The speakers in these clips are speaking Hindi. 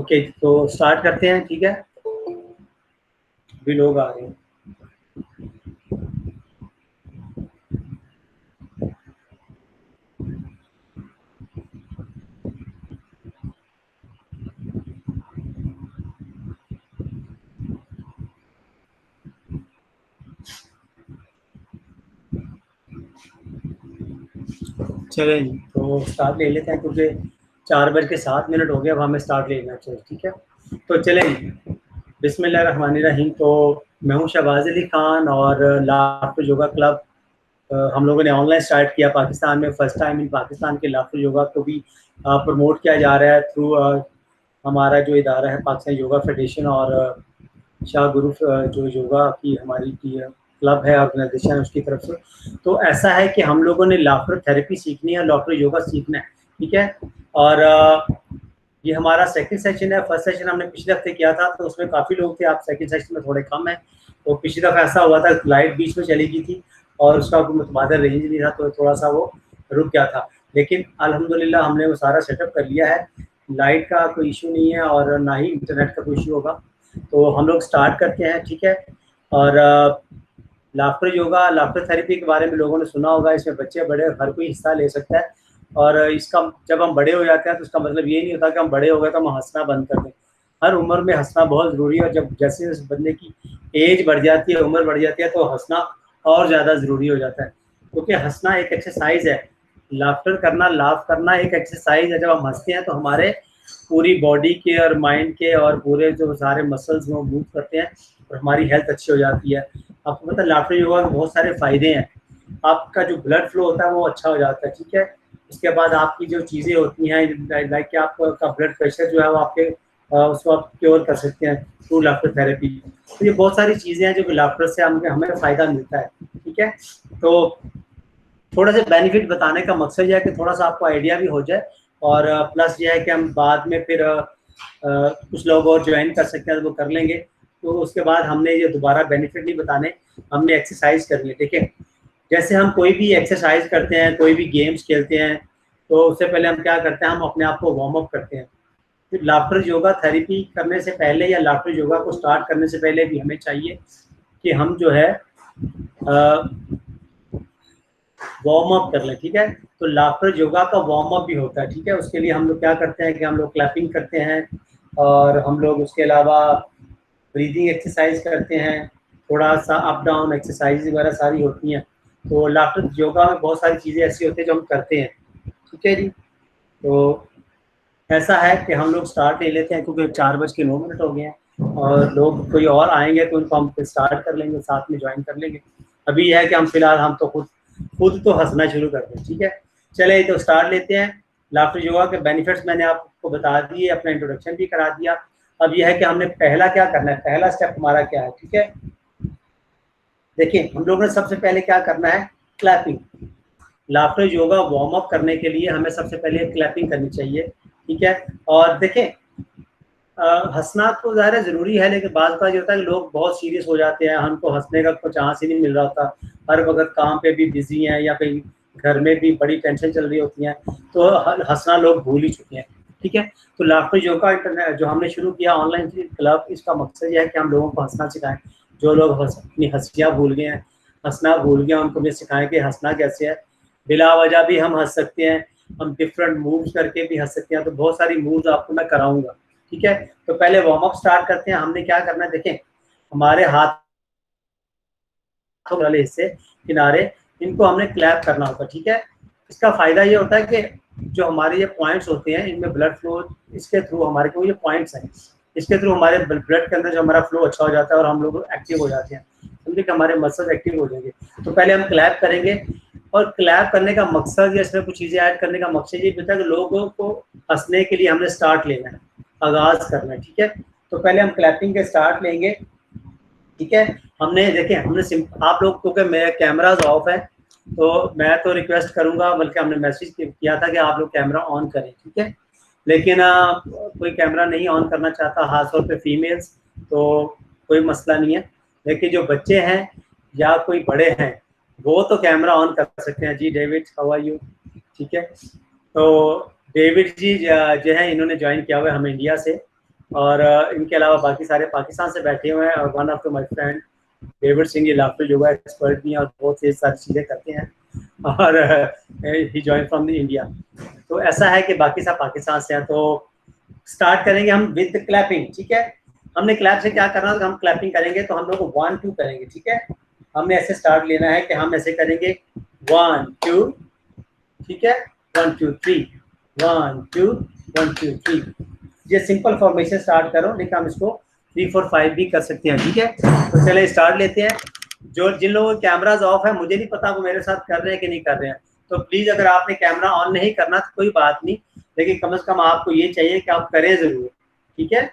ओके, तो स्टार्ट करते हैं। ठीक है, भी लोग आ रहे हैं। चलें जी, तो स्टार्ट ले लेते हैं क्योंकि 4:07 हो गया, अब हमें स्टार्ट लेना चाहिए। ठीक है, तो चलें जी, बिस्मिल्लाहिर्रहमानिर्रहीम। तो मैं हूँ शहबाज अली ख़ान और लाफ्टर योगा क्लब हम लोगों ने ऑनलाइन स्टार्ट किया पाकिस्तान में। फर्स्ट टाइम इन पाकिस्तान के लाफ्टर योगा को भी प्रमोट किया जा रहा है थ्रू हमारा जो इदारा है पाकिस्तान योगा फेडरेशन और शाह गुरु जो योगा की हमारी क्लब है, ऑर्गेनाइजेशन है, उसकी तरफ से। तो ऐसा है कि हम लोगों ने लाफ्टर थेरेपी सीखनी है, लाफ्टर योगा सीखना है। ठीक है, और ये हमारा सेकंड सेशन है। फर्स्ट सेशन हमने पिछले हफ्ते किया था, तो उसमें काफ़ी लोग थे। आप सेकंड सेशन में थोड़े कम है। तो पिछली दफ़ा ऐसा हुआ था, लाइट बीच में चली गई थी और उसका कोई मुतबादल रेंज नहीं था, तो थोड़ा सा वो रुक गया था। लेकिन अल्हम्दुलिल्लाह हमने वो सारा सेटअप कर लिया है। लाइट का कोई इशू नहीं है और ना ही इंटरनेट का कोई इशू होगा। तो हम लोग स्टार्ट करते हैं। ठीक है, और लाफ्टर योगा, लाफ्टर थेरेपी के बारे में लोगों ने सुना होगा। इसमें बच्चे बड़े हर कोई हिस्सा ले सकता है। और इसका जब हम बड़े हो जाते हैं तो उसका मतलब ये नहीं होता कि हम बड़े हो गए तो हम हंसना बंद कर दें। हर उम्र में हंसना बहुत ज़रूरी है, और जब जैसे उस बंदे की एज बढ़ जाती है, उम्र बढ़ जाती है, तो हंसना और ज़्यादा ज़रूरी हो जाता है, क्योंकि हंसना एक एक्सरसाइज है। लाफ्टर करना, लाफ करना एक एक्सरसाइज है। जब हम हंसते हैं तो हमारे पूरी बॉडी के और माइंड के और पूरे जो सारे मसल्स वो मूव करते हैं और हमारी हेल्थ अच्छी हो जाती है। आपको पता है लाफ्टर योगा के बहुत सारे फ़ायदे हैं। आपका जो ब्लड फ्लो होता है वो अच्छा हो जाता है। ठीक है, इसके बाद आपकी जो चीज़ें होती हैं, लाइक कि आपका ब्लड प्रेशर जो है वो आपके उसको आप क्योर कर सकते हैं थ्रू लाफ्टर थेरेपी। तो ये बहुत सारी चीज़ें हैं जो लाफ्टर से हमें फ़ायदा मिलता है। ठीक है, तो थोड़ा सा बेनिफिट बताने का मकसद यह है कि थोड़ा सा आपको आइडिया भी हो जाए, और प्लस ये है कि हम बाद में फिर कुछ लोग और ज्वाइन कर सकते हैं तो वो कर लेंगे। तो उसके बाद हमने ये दोबारा बेनिफिट नहीं बताने, हमने एक्सरसाइज करनी है। देखिए, जैसे हम कोई भी एक्सरसाइज करते हैं, कोई भी गेम्स खेलते हैं, तो उससे पहले हम क्या करते हैं, हम अपने आप को वार्म अप करते हैं। फिर लाफ्टर योगा थेरेपी करने से पहले या लाफ्टर योगा को स्टार्ट करने से पहले भी हमें चाहिए कि हम जो है वार्म अप कर लें। ठीक है, तो लाफ्टर योगा का वार्म अप भी होता है। ठीक है, उसके लिए हम लोग क्या करते हैं कि हम लोग क्लैपिंग करते हैं, और हम लोग उसके अलावा ब्रीदिंग एक्सरसाइज करते हैं, थोड़ा सा अप डाउन एक्सरसाइज वगैरह सारी होती हैं। तो लाफ्टर योगा में बहुत सारी चीज़ें ऐसी होती हैं जो हम करते हैं। ठीक है जी, तो ऐसा है कि हम लोग स्टार्ट ले लेते हैं क्योंकि 4:09 हो गए हैं, और लोग कोई और आएंगे तो उनको हम स्टार्ट कर लेंगे, साथ में ज्वाइन कर लेंगे। अभी यह है कि हम फिलहाल हम तो खुद तो हंसना शुरू कर दें। ठीक है, चले तो स्टार्ट लेते हैं। लाफ्टर योगा के बेनिफिट्स मैंने आपको बता दिए, अपना इंट्रोडक्शन भी करा दिया। अब यह है कि हमने पहला क्या करना है, पहला स्टेप हमारा क्या है। ठीक है, देखिए हम लोगों ने सबसे पहले क्या करना है, clapping. Laughter yoga warm up करने के लिए हमें सबसे पहले क्लैपिंग करनी चाहिए। ठीक है, और देखें हंसना तो ज़ाहिर ज़रूरी है, लेकिन बात ये होता है कि लोग बहुत सीरियस हो जाते हैं, हमको हंसने का कुछ चांस ही नहीं मिल रहा होता। हर वक्त काम पे भी बिजी हैं या कहीं घर में भी बड़ी टेंशन चल रही होती है, तो हंसना लोग भूल ही चुके हैं। ठीक है, तो लाफ्टर योगा इंटरनेट जो हमने शुरू किया ऑनलाइन क्लब, इसका मकसद यह है कि हम लोगों को हंसना सिखाएं। जो लोग अपनी हंसियाँ भूल गए हैं, हंसना भूल गए, उनको भी सिखाएं कि हंसना कैसे है। बिला वजह भी हम हंस सकते हैं, हम डिफरेंट मूव्स करके भी हंस सकते हैं। तो बहुत सारी मूव्स आपको मैं कराऊंगा। ठीक है, तो पहले वार्म अप स्टार्ट करते हैं। हमने क्या करना है, देखें हमारे हाथों वाले हिस्से किनारे, इनको हमने क्लैप करना होगा। ठीक है, इसका फायदा ये होता है कि जो हमारे ये पॉइंट्स होते हैं, इनमें ब्लड फ्लो, इसके थ्रू हमारे को ये पॉइंट्स हैं, इसके थ्रू हमारे ब्लड के अंदर जो हमारा फ्लो अच्छा हो जाता है और हम लोग एक्टिव हो जाते हैं। समझे कि हमारे मसल्स एक्टिव हो जाएंगे। तो पहले हम क्लैप करेंगे, और क्लैप करने का मकसद या इसमें कुछ चीज़ें ऐड करने का मकसद ये होता है कि लोगों को हंसने के लिए हमने स्टार्ट लेना है, आगाज़ करना है। ठीक है, तो पहले हम क्लैपिंग के स्टार्ट लेंगे। ठीक है, हमने देखें हमने आप लोग क्योंकि मेरे कैमराज ऑफ है, तो मैं तो रिक्वेस्ट करूंगा, बल्कि हमने मैसेज किया था कि आप लोग कैमरा ऑन करें। ठीक है, लेकिन कोई कैमरा नहीं ऑन करना चाहता, खासतौर पे फीमेल्स, तो कोई मसला नहीं है। लेकिन जो बच्चे हैं या कोई बड़े हैं वो तो कैमरा ऑन कर सकते हैं। जी डेविड, हाउ आर यू? ठीक है, तो डेविड जी जो है इन्होंने ज्वाइन किया हुआ है हम इंडिया से, और इनके अलावा बाकी सारे पाकिस्तान से बैठे हुए हैं, और one of my friend David Singh, ये लाफिल योगा एक्सपर्ट भी हैं और बहुत से सारी चीज़ें करते हैं, और ही जॉइन फ्रॉम द इंडिया। तो ऐसा है कि बाकी सब पाकिस्तान से हैं। तो स्टार्ट करेंगे हम विद क्लैपिंग, ठीक है। हमने क्लैप से क्या करना है, हम क्लैपिंग करेंगे तो हम लोग 1 2 करेंगे, ठीक है। हमने ऐसे स्टार्ट लेना है कि हम ऐसे करेंगे 1 2, ठीक है, 1 2 3, 1 2 1 2 3। ये सिंपल फॉर्मेशन स्टार्ट करो, लेकिन हम इसको 3 4 5 भी कर सकते हैं, ठीक है। तो चले स्टार्ट लेते हैं। जो जिन लोगों के कैमराज ऑफ है, मुझे नहीं पता वो मेरे साथ कर रहे हैं कि नहीं कर रहे हैं, तो प्लीज अगर आपने कैमरा ऑन नहीं करना तो कोई बात नहीं, लेकिन कम से कम आपको ये चाहिए कि आप करें जरूर, ठीक है।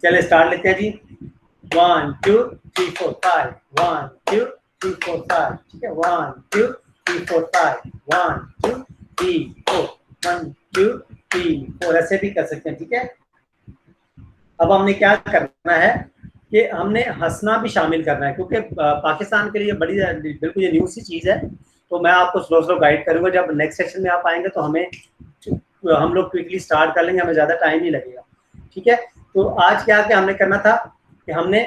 चले स्टार्ट लेते हैं जी। 1 2 3 4 5, 1 2 3 4 5, ठीक है। 1 2 3 4 5, 1 2 3 4, 1 2 3 4, ऐसे भी कर सकते हैं, ठीक है। अब हमने क्या करना है कि हमने हंसना भी शामिल करना है, क्योंकि पाकिस्तान के लिए बड़ी बिल्कुल ये न्यू सी चीज़ है। तो मैं आपको स्लो स्लो गाइड करूंगा। जब नेक्स्ट सेक्शन में आप आएंगे तो हम लोग क्विकली स्टार्ट कर लेंगे, हमें ज़्यादा टाइम नहीं लगेगा, ठीक है। तो आज क्या क्या हमने करना था कि हमने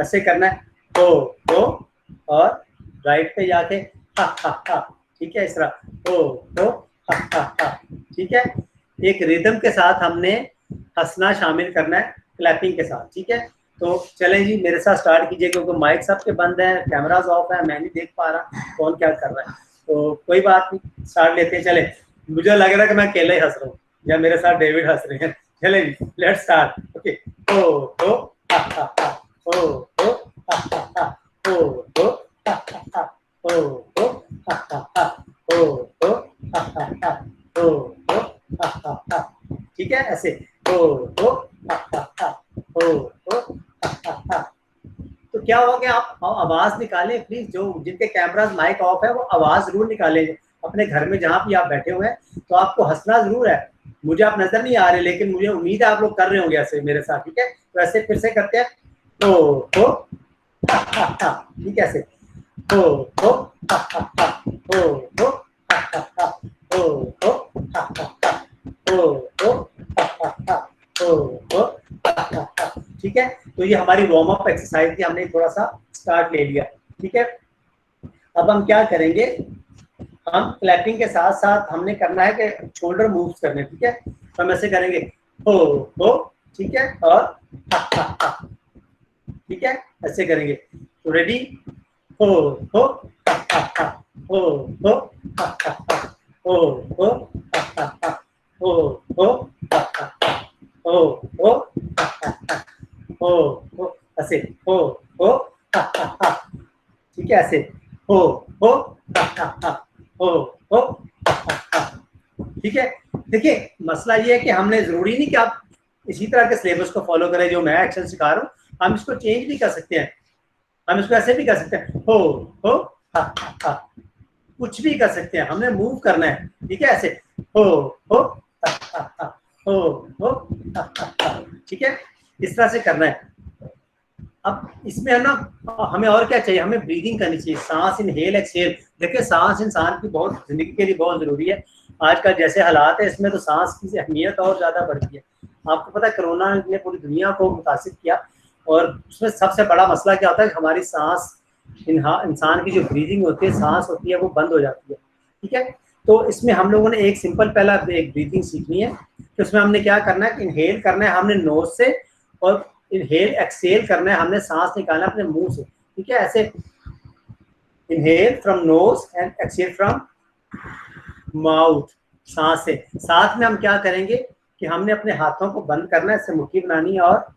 ऐसे करना है हो, और राइट पे जाके हा हा हा, ठीक है, इस तरह हो हा हा हा, ठीक है। एक रिदम के साथ हमने हंसना शामिल करना है क्लैपिंग के साथ, ठीक है। तो चलें जी, मेरे साथ स्टार्ट कीजिए, क्योंकि माइक सबके बंद है, कैमराज ऑफ है, मैं नहीं देख पा रहा कौन क्या कर रहा है। तो कोई बात नहीं, स्टार्ट लेते हैं। चले, मुझे लग रहा है कि मैं अकेले ही हंस रहा हूँ या मेरे साथ डेविड हंस रहे हैं। चले जी, लेट्स स्टार्ट। ओके, हो हा हा हा, हो हा हा हा, हो हा हा हा, हो हा हा हा, हो हा हा हा, हो हा हा हा, ठीक है। ऐसे हो हा हा हा, हो हा हा हा। तो क्या होगा कि आप आवाज निकालें प्लीज, जो जिनके कैमराज माइक ऑफ है वो आवाज जरूर निकालें। अपने घर में जहाँ भी आप बैठे हुए हैं तो आपको हंसना जरूर है। मुझे आप नजर नहीं आ रहे, लेकिन मुझे उम्मीद है आप लोग कर रहे होंगे ऐसे मेरे साथ, ठीक है। तो ऐसे फिर से करते हैं, हो हा हा हा, ठीक है। ऐसे हो हा हा हा, हो हा हा हा, हो हा हा हा, हो हा हा हा, हो हा हा हा, ठीक है। तो ये हमारी वार्म अप एक्सरसाइज थी, हमने थोड़ा सा स्टार्ट ले लिया, ठीक है। अब हम क्या करेंगे, हम क्लैपिंग के साथ साथ हमने करना है कि शोल्डर मूव्स करने, ठीक है। तो हम ऐसे करेंगे हो, ठीक है, और हा हा हा, ठीक है, ऐसे करेंगे। तो रेडी, हो हा हा हा, हो हा हा हा, हो हा हा हा, हो हा हा हा, हो हा हा हा, हो ऐसे हो हा हा हा, ठीक है। ऐसे हो हा हा हा, हो हा हा हा, ठीक है। देखिए, मसला ये है कि हमने जरूरी नहीं कि आप इसी तरह के सिलेबस को फॉलो करें जो मैं एक्शन सिखा रहा हूँ, हम इसको चेंज भी कर सकते हैं। हम इसको ऐसे भी कर सकते हैं, हो हा हा हा, कुछ भी कर सकते हैं, हमने मूव करना है, ठीक है। ऐसे हो हा हा हा, हो हा हा हा, ठीक है, इस तरह से करना है। अब इसमें है ना, हमें और क्या चाहिए, हमें ब्रीदिंग करनी चाहिए, सांस इनहेल एक्सहेल। देखिए, सांस इंसान की बहुत जिंदगी के लिए बहुत जरूरी है। आजकल जैसे हालात है, इसमें तो सांस की अहमियत और ज्यादा बढ़ती है। आपको पता है, कोरोना ने पूरी दुनिया को मुतासिर किया, और उसमें सबसे बड़ा मसला क्या होता है, हमारी सांस, इंसान की जो ब्रीदिंग होती है, सांस होती है, वो बंद हो जाती है, ठीक है। तो इसमें हम लोगों ने एक सिंपल पहला एक ब्रीदिंग सीखनी है। तो उसमें हमने क्या करना है, इनहेल करना है हमने नोज से, और इनहेल एक्सहेल करना है हमने सांस निकालना अपने मुंह से, ठीक है। ऐसे inhale from knows and exhale from mouth, सांस से। साथ में हम क्या करेंगे कि हमने अपने हाथों को बंद करना है, ऐसे मुट्ठी बनानी है और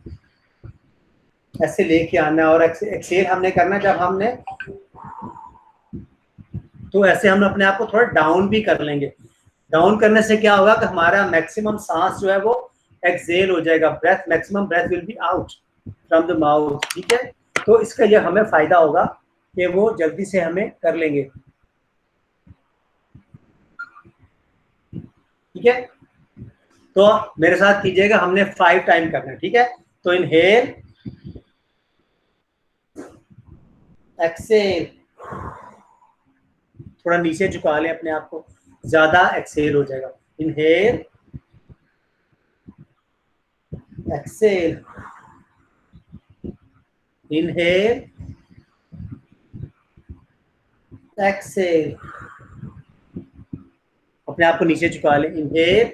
ऐसे लेके आना है, और एक्सहेल हमने करना है जब हमने, तो ऐसे हम अपने आप को थोड़ा डाउन भी कर लेंगे। डाउन करने से क्या होगा कि हमारा मैक्सिमम सांस जो है वो एक्सहेल हो जाएगा, breath maximum breath will be out from the mouth, ठीक है। तो इसका ये हमें फायदा होगा कि वो जल्दी से हमें कर लेंगे, ठीक है। तो मेरे साथ कीजिएगा, हमने 5 टाइम करना है, ठीक है। तो इनहेल, एक्सेल, थोड़ा नीचे झुका लें अपने आप को, ज्यादा एक्सेल हो जाएगा। इनहेल, एक्सेल, इनहेल, एक्सेल, अपने आप को नीचे झुका ले, इनहेल,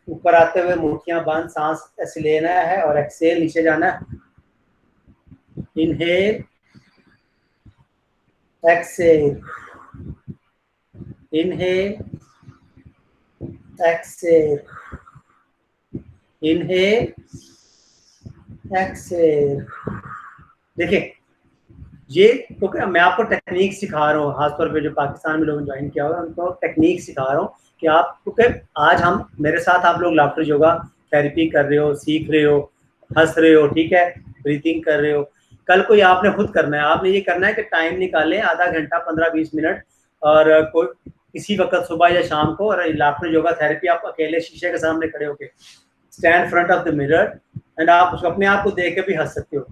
ऊपर आते हुए मुठ्ठियां बंद, सांस ऐसे लेना है और एक्सेल नीचे जाना है, inhale, exhale, inhale, exhale, inhale, exhale. देखिए ये तो क्या मैं आपको टेक्निक सिखा रहा हूँ, खासतौर पे जो पाकिस्तान में लोग ज्वाइन किया हुआ है उनको टेक्निक सिखा रहा हूँ कि आप क्योंकि आज हम मेरे साथ आप लोग लाफ्टर योगा थेरेपी कर रहे हो, सीख रहे हो, हंस रहे हो, ठीक है, ब्रीथिंग कर रहे हो। कल को आपने खुद करना है, आपने ये करना है कि टाइम निकालें आधा घंटा 15-20 मिनट और कोई किसी वक्त सुबह या शाम को, और लाफ्टर योगा थेरेपी आप अकेले शीशे के सामने खड़े होके stand front of the mirror and आप उसको अपने आप को देख के भी हंस सकते हो।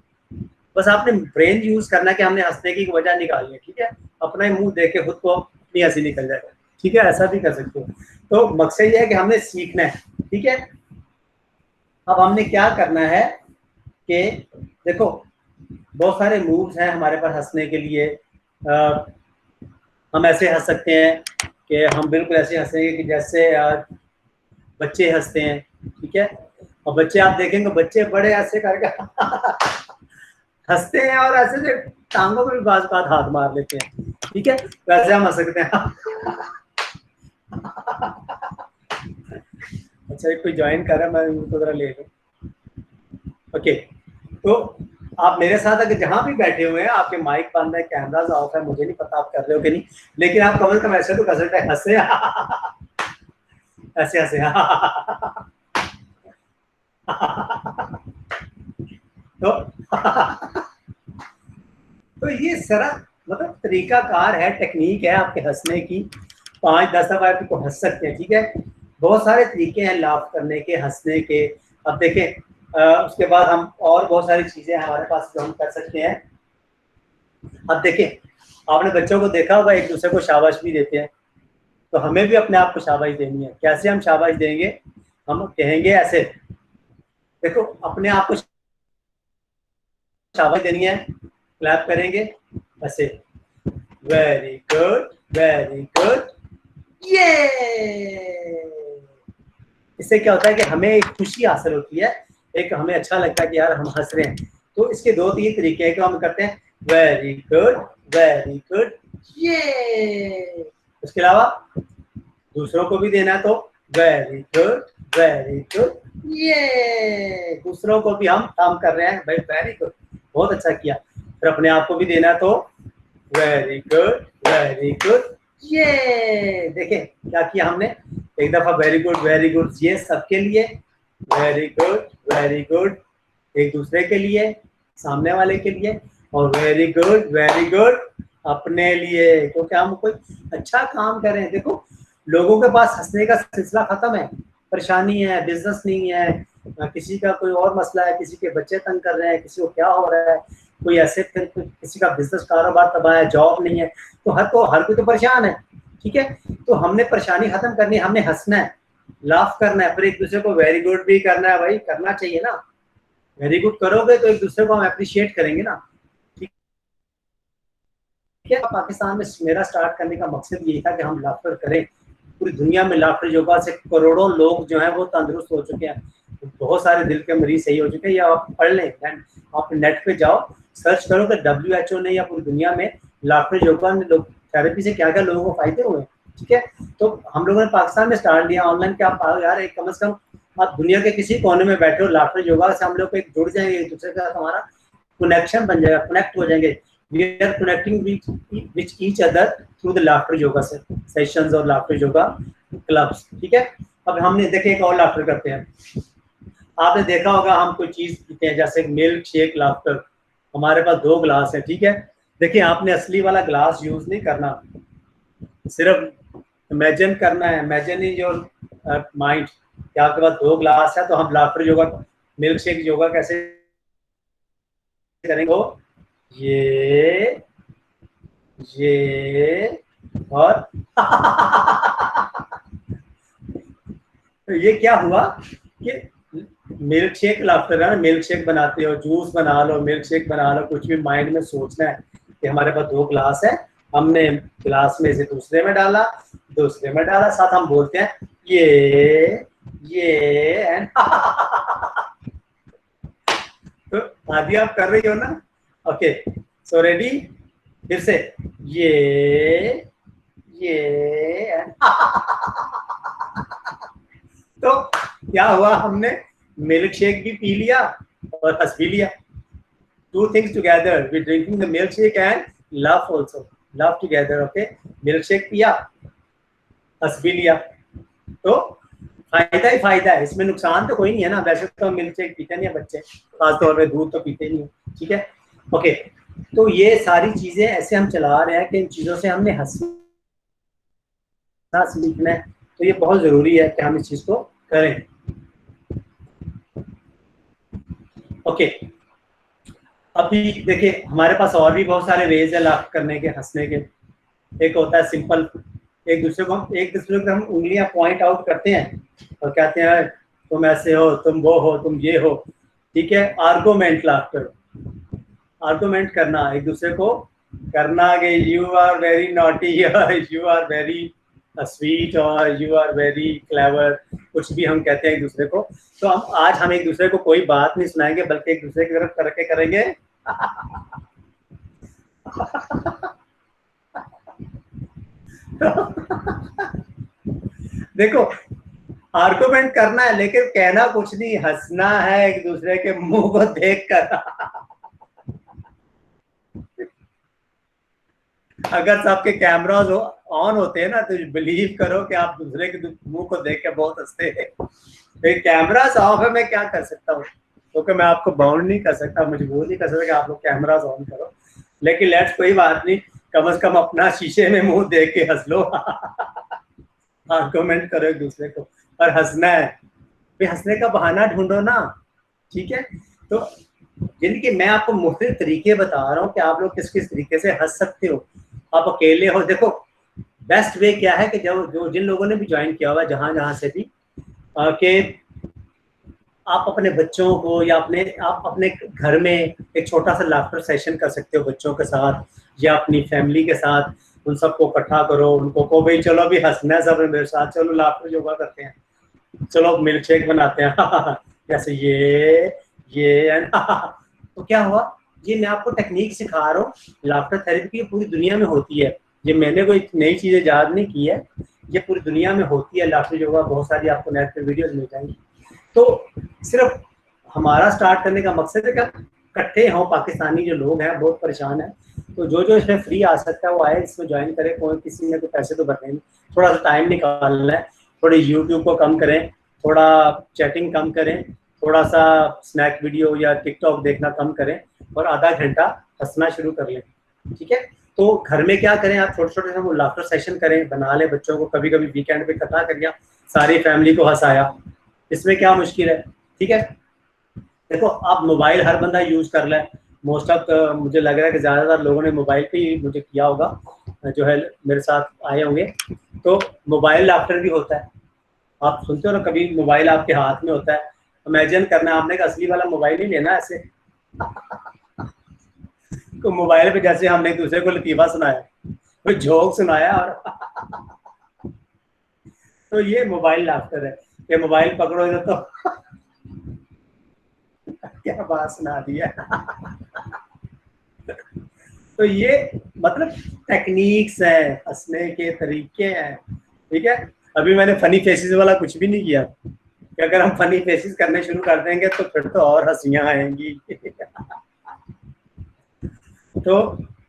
बस आपने ब्रेन यूज करना है कि हमने हंसने की वजह निकालनी है, ठीक है, अपना ही मुंह देख के खुद को अपनी हंसी निकल जाएगा, ठीक है, ऐसा भी कर सकते हो। तो मकसद ये है कि हमने सीखना है, ठीक है। अब हमने क्या करना है कि देखो बहुत सारे मूव्स हैं हमारे पास हंसने के लिए। हम ऐसे हंस सकते हैं कि हम बिल्कुल ऐसे हंसेंगे कि जैसे बच्चे हंसते हैं, ठीक है, और बच्चे आप देखेंगे बच्चे बड़े ऐसे करके हंसते हैं और ऐसे से टांगों में भी बाज बात हाथ मार लेते हैं, ठीक है, वैसे हम हंस सकते हैं। अच्छा कोई ज्वाइन कर रहा है, मैं उनको जरा ले लूं। ओके, तो आप मेरे साथ अगर जहां भी बैठे हुए हैं आपके माइक बंद है, कैमरास ऑफ है, मुझे नहीं पता आप कर रहे हो कि नहीं, लेकिन आप कम से कम ऐसे तो कर सकते हैं, हंसे ऐसे हंसे तो ये सारा मतलब तरीकाकार है, टेक्निक है आपके हंसने की। 5-10 दफा आपको हंस सकते हैं, ठीक है, बहुत सारे तरीके हैं लाफ करने के, हंसने के। अब देखें उसके बाद हम और बहुत सारी चीजें हमारे पास जो हम कर सकते हैं। अब देखें आपने बच्चों को देखा होगा एक दूसरे को शाबाश भी देते हैं, तो हमें भी अपने आप को शाबाश देनी है। कैसे हम शाबाश देंगे? हम कहेंगे ऐसे, देखो अपने आप को शाबाश देनी है, क्लैप करेंगे ऐसे, वेरी गुड, वेरी गुड, ये। इससे क्या होता है कि हमें एक खुशी हासिल होती है, एक हमें अच्छा लगता है कि यार हम हंस रहे हैं। तो इसके 2-3 तरीके हैं कि हम करते हैं, वेरी गुड, वेरी गुड, ये। उसके अलावा दूसरों को भी देना है तो वेरी गुड, वेरी गुड, ये। दूसरों को भी हम काम कर रहे हैं भाई, वेरी गुड, बहुत अच्छा किया। फिर अपने आप को भी देना तो वेरी गुड, वेरी गुड, ये। देखिए क्या किया हमने, एक दफा वेरी गुड ये सबके लिए, वेरी गुड, वेरी गुड एक दूसरे के लिए, सामने वाले के लिए, और वेरी गुड अपने लिए, क्योंकि हम कोई अच्छा काम कर रहे हैं। देखो लोगों के पास हंसने का सिलसिला खत्म है, परेशानी है, बिजनेस नहीं है, किसी का कोई और मसला है, किसी के बच्चे तंग कर रहे हैं, किसी को क्या हो रहा है, कोई ऐसे किसी का बिजनेस कारोबार तबाह है, जॉब नहीं है, तो हर कोई तो परेशान है, ठीक है। तो हमने परेशानी खत्म करनी है, हमने हंसना है, लाफ करना है, फिर एक दूसरे को वेरी गुड भी करना है, भाई करना चाहिए ना। वेरी गुड करोगे तो एक दूसरे को हम अप्रिशिएट करेंगे ना, ठीक है। पाकिस्तान में मेरा स्टार्ट करने का मकसद यही था कि हम लाफ्टर करें, पूरी दुनिया में लाफ्टर योगा से करोड़ों लोग जो हैं वो तंदुरुस्त हो चुके हैं, बहुत सारे दिल के मरीज सही हो चुके हैं। या आप पढ़ लें, आप नेट पे जाओ सर्च करो कि WHO ने या पूरी दुनिया में लाफ्टर योगा ने थेरेपी से क्या क्या लोगों को फायदे हुए, ठीक है। तो हम लोगों ने पाकिस्तान में स्टार्ट लिया ऑनलाइन, क्या आप यार एक कम से कम आप दुनिया के किसी कोने में बैठे हो, लाफ्टर योगा से हम लोग एक जुड़ जाएंगे, एक दूसरे के साथ हमारा कनेक्शन बन जाएगा, कनेक्ट हो जाएंगे। We are connecting which each other through the laughter yoga sessions और लाफ्टर योगा क्लब्स, ठीक है। अब हमने देखे एक और लाफ्टर करते हैं, आपने देखा होगा हम कोई चीज पीते हैं जैसे मिल्क शेक लाफ्टर, हमारे पास 2 ग्लास है, ठीक है। देखिए आपने असली वाला ग्लास यूज नहीं करना, सिर्फ इमेजिन करना है, इमेजिन इन योर माइंड कि आपके पास 2 ग्लास है। तो हम laughter yoga milk shake yoga कैसे करेंगे, ये और तो ये क्या हुआ कि मिल्क शेक लाफ्टर है ना, मिल्क शेक बनाते हो, जूस बना लो, मिल्क शेक बना लो, कुछ भी माइंड में सोचना है कि हमारे पास 2 ग्लास है, हमने ग्लास में से दूसरे में डाला, साथ हम बोलते हैं ये एंड तो आदि आप कर रही हो ना। ओके सो रेडी, फिर से ये एंड तो क्या हुआ, हमने मिल्क शेक भी पी लिया और हंस भी लिया। 2 things together, we drinking the milkshake and laugh also, laugh together. Okay, milkshake पिया, हंस भी लिया, तो फायदा ही फायदा है, इसमें नुकसान तो कोई नहीं है ना। वैसे तो मिल्कशेक पीते नहीं है बच्चे, खासतौर पे दूध तो पीते नहीं है, ठीक है। ओके, तो ये सारी चीजें ऐसे हम चला रहे हैं कि इन चीजों से हमने हंसना सीखना है, तो ये बहुत जरूरी है कि हम इस चीज को करें। ओके, अभी देखिए हमारे पास और भी बहुत सारे वेज है लाफ करने के, हंसने के। एक होता है सिंपल, एक दूसरे को हम उंगलियां पॉइंट आउट करते हैं और कहते हैं तुम ऐसे हो, तुम वो हो, तुम ये हो, ठीक है। आर्गुमेंट लाफ्टर, आर्गुमेंट करना एक दूसरे को, करना कि you are very naughty, you are very sweet और यू आर वेरी क्लेवर, कुछ भी हम कहते हैं एक दूसरे को। तो हम एक दूसरे को कोई बात नहीं सुनाएंगे, बल्कि एक दूसरे की तरफ करके करेंगे देखो आर्गुमेंट करना है लेकिन कहना कुछ नहीं, हंसना है एक दूसरे के मुंह को देख कर अगर सबके कैमरास ऑन होते हैं ना तो बिलीव करो कि आप दूसरे के मुंह को देख के बहुत हंसते हैं। कैमरास ऑफ है, मैं क्या कर सकता हूँ, क्योंकि मैं आपको बाउंड नहीं कर सकता, मजबूर नहीं कर सकता कि आप लोग कैमरास ऑन करो। लेकिन लेट्स, कोई बात नहीं, कम से कम अपना शीशे में मुंह देख के हंस लो आर्गुमेंट करो एक दूसरे को, और हंसना है, हंसने का बहाना ढूंढो ना, ठीक है। तो जिनके मैं आपको मुख्तलिफ तरीके बता रहा हूँ कि आप लोग किस किस तरीके से हंस सकते हो। आप अकेले हो, देखो बेस्ट वे क्या है कि जो जिन लोगों ने भी ज्वाइन किया हुआ जहां से भी, कि आप अपने बच्चों को या आप अपने घर में एक छोटा सा लाफ्टर सेशन कर सकते हो बच्चों के साथ या अपनी फैमिली के साथ। उन सबको इकट्ठा करो, उनको को भाई चलो अभी हंसना है सब मेरे साथ, चलो लाफ्टर योगा करते हैं, चलो मिल्क शेक बनाते हैं जैसे ये तो क्या हुआ, ये मैं आपको टेक्निक सिखा रहा हूँ, लाफ्टर थेरेपी पूरी दुनिया में होती है। ये मैंने कोई नई चीजें याद नहीं की है, ये पूरी दुनिया में होती है लाफ्टर योगा, बहुत सारी आपको नेट पे वीडियोस मिल जाएंगी। तो सिर्फ हमारा स्टार्ट करने का मकसद है कि इकट्ठे हों, पाकिस्तानी जो लोग हैं बहुत परेशान हैं, तो जो इसमें फ्री आ सकता है वो आए, इसमें ज्वाइन करे। कोई किसी ने तो पैसे तो भरने नहीं, थोड़ा सा टाइम निकालना है, थोड़ी यूट्यूब को कम करें, थोड़ा चैटिंग कम करें, थोड़ा सा स्नैक वीडियो या टिकटॉक देखना कम करें और आधा घंटा हंसना शुरू कर लें, ठीक है। तो घर में क्या करें, आप छोटे छोटे से लाफ्टर सेशन करें, बना लें बच्चों को, कभी कभी वीकेंड पे इकट्ठा कर लिया, सारी फैमिली को हंसाया, इसमें क्या मुश्किल है, ठीक है। देखो आप मोबाइल हर बंदा यूज कर ले, मोस्ट ऑफ मुझे लग रहा है कि ज्यादातर लोगों ने मोबाइल पे ही मुझे किया होगा, जो है मेरे साथ आए होंगे। तो मोबाइल लाफ्टर भी होता है, आप सुनते हो ना, कभी मोबाइल आपके हाथ में होता है, इमेजिन करना आपने का असली वाला मोबाइल ही लेना ऐसे तो मोबाइल पे जैसे हमने एक दूसरे को लतीफा सुनाया, कोई जोक सुनाया, और तो ये मोबाइल लाफ्टर है, ये मोबाइल पकड़ो तो क्या बात सुना दिया तो ये मतलब टेक्निक्स है, हंसने के तरीके हैं, ठीक है। अभी मैंने फनी फेसेस वाला कुछ भी नहीं किया, कि अगर हम फनी फेसेस करने शुरू कर देंगे तो फिर तो और हंसियां आएंगी तो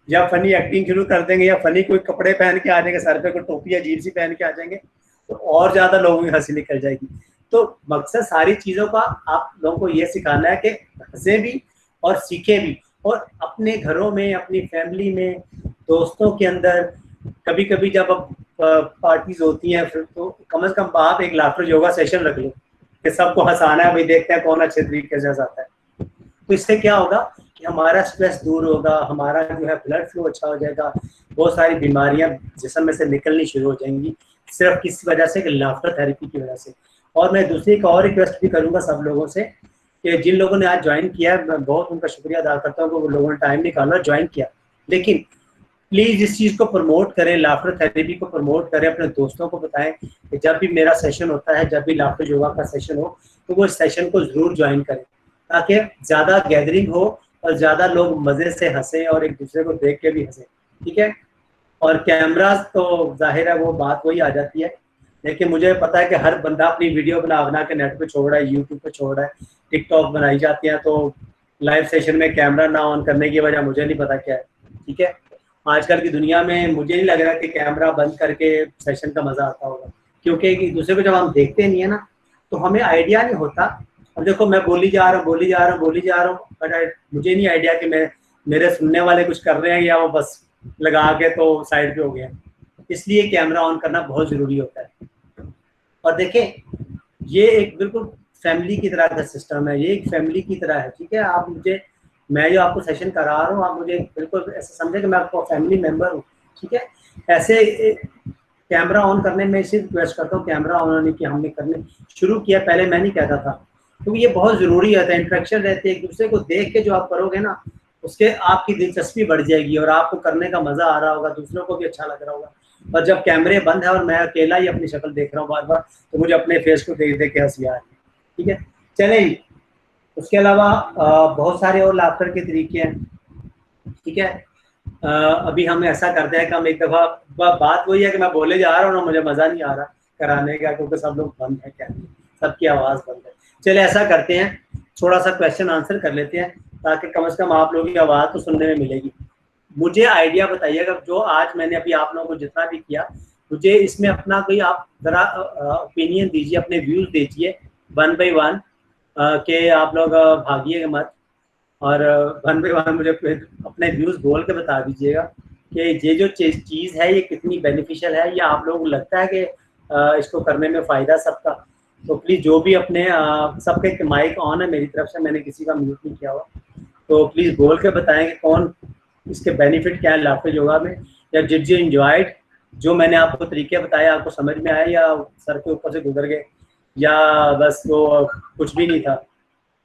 या फनी एक्टिंग शुरू कर देंगे या फनी कोई कपड़े पहन के आ जाएंगे, सर पे कोई टोपी या जीन्स ही पहन के आ जाएंगे, तो और ज्यादा लोगों की हंसी निकल जाएगी। तो मकसद सारी चीजों का आप लोगों को ये सिखाना है कि हंसे भी और सीखे भी, और अपने घरों में, अपनी फैमिली में, दोस्तों के अंदर, कभी कभी जब पार्टीज होती हैं फिर तो कम से कम आप एक लाफ्टर योगा सेशन रख लो कि सबको हंसाना है, भाई देखते हैं कौन अच्छे तरीके से हंसाता है। तो इससे क्या होगा कि हमारा स्ट्रेस दूर होगा, हमारा जो है ब्लड फ्लो अच्छा हो जाएगा, बहुत सारी बीमारियां जिस्म में से निकलनी शुरू हो जाएंगी, सिर्फ किस वजह से कि लाफ्टर थेरेपी की वजह से। और मैं दूसरी एक और रिक्वेस्ट भी करूंगा सब लोगों से कि जिन लोगों ने आज ज्वाइन किया है, मैं बहुत उनका शुक्रिया अदा करता हूँ कि वो लोगों ने टाइम निकाला ज्वाइन किया, लेकिन प्लीज इस चीज को प्रमोट करें, लाफ्टर थेरेपी को प्रमोट करें, अपने दोस्तों को बताएं कि जब भी मेरा सेशन होता है, जब भी लाफ्टर योगा का सेशन हो, तो वो इस सेशन को जरूर ज्वाइन करें, ताकि ज्यादा गैदरिंग हो और ज्यादा लोग मजे से हंसे और एक दूसरे को देख के भी हंसे, ठीक है। और कैमरा तो जाहिर है वो बात वही आ जाती है, लेकिन मुझे पता है कि हर बंदा अपनी वीडियो बना बना के नेट पे छोड़ रहा है, यूट्यूब पे छोड़ रहा है, टिकटॉक बनाई जाती है, तो लाइव सेशन में कैमरा ना ऑन करने की वजह मुझे नहीं पता क्या है, ठीक है। आजकल की दुनिया में मुझे नहीं लग रहा कि कैमरा बंद करके सेशन का मजा आता होगा, क्योंकि एक दूसरे को जब हम देखते नहीं है ना, तो हमें आइडिया नहीं होता। अब देखो मैं बोली जा रहा हूँ बोली जा रहा हूँ बोली जा रहा हूँ, बट मुझे नहीं आइडिया कि मैं मेरे सुनने वाले कुछ कर रहे हैं या वो बस लगा के तो साइड पे हो गया। इसलिए कैमरा ऑन करना बहुत जरूरी होता है। और देखें, ये एक बिल्कुल फैमिली की तरह का सिस्टम है, ये एक फैमिली की तरह है, ठीक है। आप मुझे, मैं जो आपको सेशन करा रहा हूँ, आप मुझे बिल्कुल ऐसे समझे कि मैं आपको फैमिली मेंबर हूँ, ठीक है। ऐसे कैमरा ऑन करने में सिर्फ रिक्वेस्ट करता हूँ, कैमरा ऑन होने की हमने करने शुरू किया, पहले मैं नहीं कहता था, क्योंकि ये बहुत जरूरी होता है, इंटरेक्शन रहती है, एक दूसरे को देख के जो आप करोगे ना, उसके आपकी दिलचस्पी बढ़ जाएगी और आपको करने का मजा आ रहा होगा, दूसरों को भी अच्छा लग रहा होगा। और जब कैमरे बंद है और मैं अकेला ही अपनी शक्ल देख रहा हूँ बार बार, तो मुझे अपने फेस को देख देख के हंसी आ रही है, ठीक है। चले, उसके अलावा बहुत सारे और लाफ्टर के तरीके हैं, ठीक है। अभी हम ऐसा करते हैं कि हम एक दफा, बात वही है कि मैं बोले जा रहा हूँ ना, मुझे मजा नहीं आ रहा कराने का, क्योंकि सब लोग बंद है, क्या सबकी आवाज बंद है। चले ऐसा करते हैं, थोड़ा सा क्वेश्चन आंसर कर लेते हैं, ताकि कम से कम आप लोगों की आवाज तो सुनने में मिलेगी। मुझे आइडिया बताइएगा, जो आज मैंने अभी आप लोगों को जितना भी किया, मुझे इसमें अपना कोई आप जरा ओपिनियन दीजिए, अपने व्यूज दीजिए वन बाई वन, के आप लोग भागिएगा मत, और वन बाई वन मुझे अपने व्यूज बोल के बता दीजिएगा कि ये जो चीज़ है ये कितनी बेनिफिशियल है, या आप लोगों को लगता है कि इसको करने में फ़ायदा सबका। तो प्लीज़ जो भी अपने सबके माइक ऑन है मेरी तरफ से, मैंने किसी का म्यूट नहीं किया हुआ, तो प्लीज़ बोल के बताएं कि कौन इसके बेनिफिट क्या है लाफ्टर योगा में, या डिड यू एंजॉयड, जो मैंने आपको तरीके बताए आपको समझ में आया, या सर के ऊपर से गुजर गए, या बस वो कुछ भी नहीं था।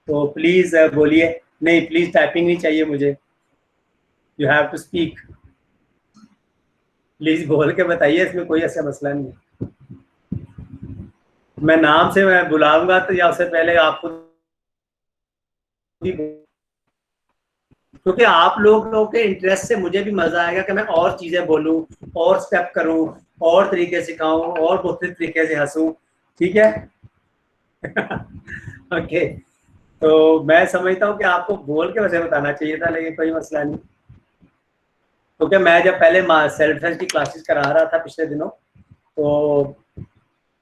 तो प्लीज़ बोलिए, नहीं प्लीज़ टाइपिंग नहीं चाहिए मुझे, you have to speak, please बोल के बताइए, इसमें कोई ऐसा मसला नहीं है। मैं नाम से मैं बुलाऊंगा तो या उससे पहले आपको, क्योंकि आप लोगों के इंटरेस्ट से मुझे भी मजा आएगा कि मैं और चीजें बोलूं, और स्टेप करूं, और तरीके सिखाऊं, और बहुत तरीके से हंसूं, ठीक है। ओके, तो मैं समझता हूँ कि आपको बोल के वैसे बताना चाहिए था, लेकिन कोई मसला नहीं, क्योंकि मैं जब पहले सेल्फ डिफेंस की क्लासेस करा रहा था पिछले दिनों, तो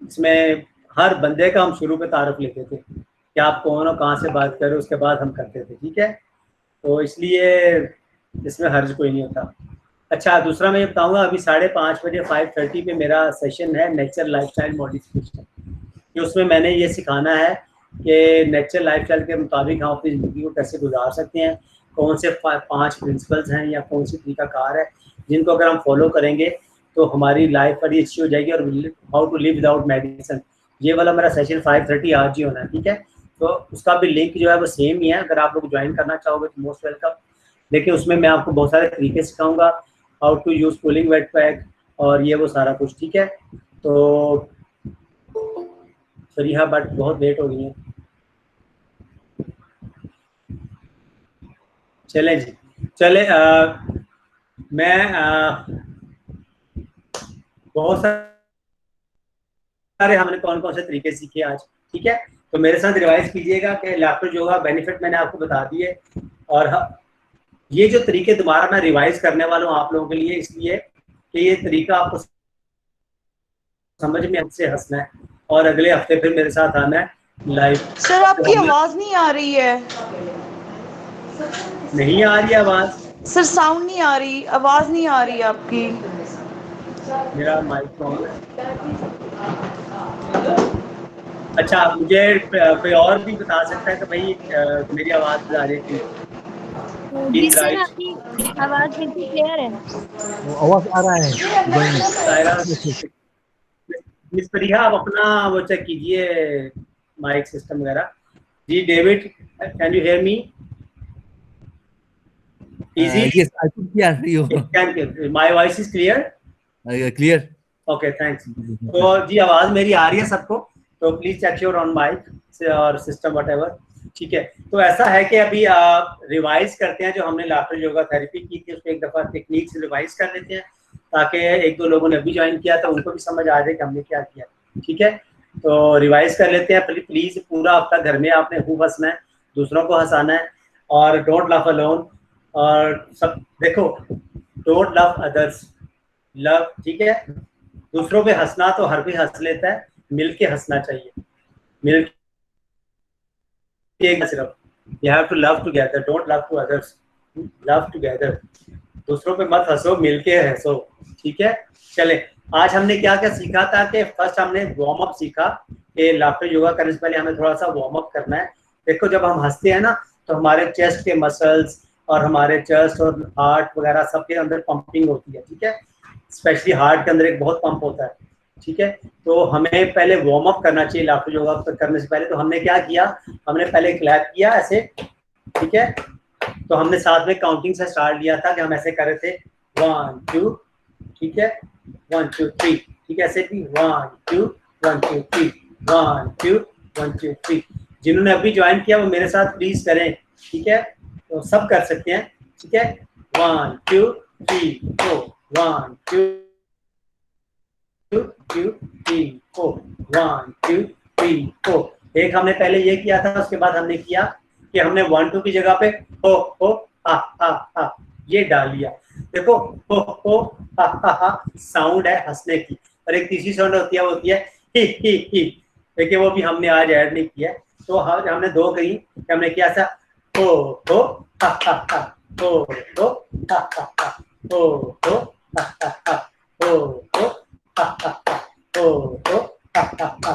इसमें हर बंदे का हम शुरू में तारुफ लेते थे कि आप कौन हो, कहाँ से बात कर रहे हो, उसके बाद हम करते थे, ठीक है। तो इसलिए इसमें हर्ज कोई नहीं होता। अच्छा, दूसरा मैं ये बताऊंगा, अभी 5:30 बजे 5:30 पे मेरा सेशन है नेचर लाइफस्टाइल मॉडिफिकेशन, कि उसमें मैंने ये सिखाना है कि नेचर लाइफस्टाइल के मुताबिक हम अपनी ज़िंदगी को कैसे गुजार सकते हैं, कौन से 5 प्रिंसिपल्स हैं या कौन सी तरीकाकार है जिनको अगर हम फॉलो करेंगे तो हमारी लाइफ बड़ी अच्छी हो जाएगी, और how to live without medicine, ये वाला मेरा सेशन 5:30 आज ही होना है, ठीक है। तो उसका भी लिंक जो है वो सेम ही है, अगर आप लोग ज्वाइन करना चाहोगे तो मोस्ट वेलकम। लेकिन उसमें मैं आपको बहुत सारे तरीके सिखाऊंगा, how to use cooling wet pack और ये वो सारा कुछ, ठीक है। तो सॉरी हाँ, बट बहुत लेट हो गई है, चले जी, चले। मैं बहुत सारे हमने कौन कौन से तरीके सीखे आज, ठीक है। तो मेरे साथ रिवाइज कीजिएगा कि लैफ्टर योगा बेनिफिट मैंने आपको बता दिए, और ये जो तरीके दोबारा मैं रिवाइज करने वाला हूँ आप लोगों के लिए, इसलिए कि ये तरीका आपको समझ में से हंसना है, और अगले हफ्ते फिर मेरे साथ आना है लाइव। सर आपकी आवाज नहीं आ रही है। नहीं आ रही आवाज? सर साउंड नहीं आ रही, आवाज नहीं आ रही आपकी। मेरा माइक ऑन है। अच्छा, मुझे कोई और भी बता सकता है कि भाई मेरी आवाज आ रही है? जी सर, आपकी आवाज बिल्कुल क्लियर है। आवाज आ रहा है। सायरा, मिस फरीहा आप अपना वो चेक कीजिए माइक सिस्टम वगैरह। जी David, can you hear me? Easy? Yes, I could hear you. Can my voice is clear? Clear. Okay thanks. तो जी आवाज मेरी आ रही है सबको? तो please check your on mic और सिस्टम व्हाटएवर। ठीक है, तो ऐसा है कि अभी आप रिवाइज करते हैं जो हमने लाफ्टर योगा थेरेपी की थी, उसको एक दफा टेक्निक से रिवाइज कर लेते हैं ताकि एक दो लोगों ने अभी ज्वाइन किया था उनको भी समझ आ जाए कि हमने क्या किया। ठीक है, तो रिवाइज कर लेते हैं। प्लीज पूरा हफ्ता घर में आपने खूब हंसना है, दूसरों को हंसाना है और डोंट लाफ अलोन। और सब देखो, डोंट लव अदर्स, लव। ठीक है, दूसरों पे हंसना तो हर कोई हंस लेता है, मिल के हंसना चाहिए, मिल के सिर्फ। You have to love together, don't love to others, love together. दूसरों पे मत हंसो, मिल के हंसो। ठीक है, चले आज हमने क्या क्या सीखा था कि फर्स्ट हमने वार्म अप सीखा कि लाफ्टर योगा करने से पहले हमें थोड़ा सा वार्म अप करना है। देखो जब हम हंसते हैं ना तो हमारे चेस्ट के मसल्स और हमारे चेस्ट और हार्ट वगैरह सबके अंदर पंपिंग होती है। ठीक है, स्पेशली हार्ट के अंदर एक बहुत पंप होता है। ठीक है, तो हमें पहले वार्म अप करना चाहिए लाफ्टर योगा करने से पहले। तो हमने क्या किया, हमने पहले क्लैप किया ऐसे। ठीक है, तो हमने साथ में काउंटिंग से स्टार्ट लिया था कि हम ऐसे कर रहे थे 1 2, ठीक है 1 2 3, ठीक है, ऐसे भी 1 2 1 2 3 1 2 1 2 3। जिन्होंने अभी ज्वाइन किया वो मेरे साथ प्लीज करें। ठीक है, तो सब कर सकते हैं। ठीक है, 1 2 3 4 1 2 2 3 4 1 2 3 4। एक हमने पहले ये किया था, उसके बाद हमने किया कि हमने 1 2 की जगह पे हो हा हा हा ये डाल लिया। देखो हो हा साउंड है हंसने की, और एक तीसरी साउंड होती है वो होती है ही। देखिए वो भी हमने आज ऐड नहीं किया है। तो हमने दो कही, हमने किया था हो हा हा हो हा हा हो हा हा हो हा हा हो हा हा।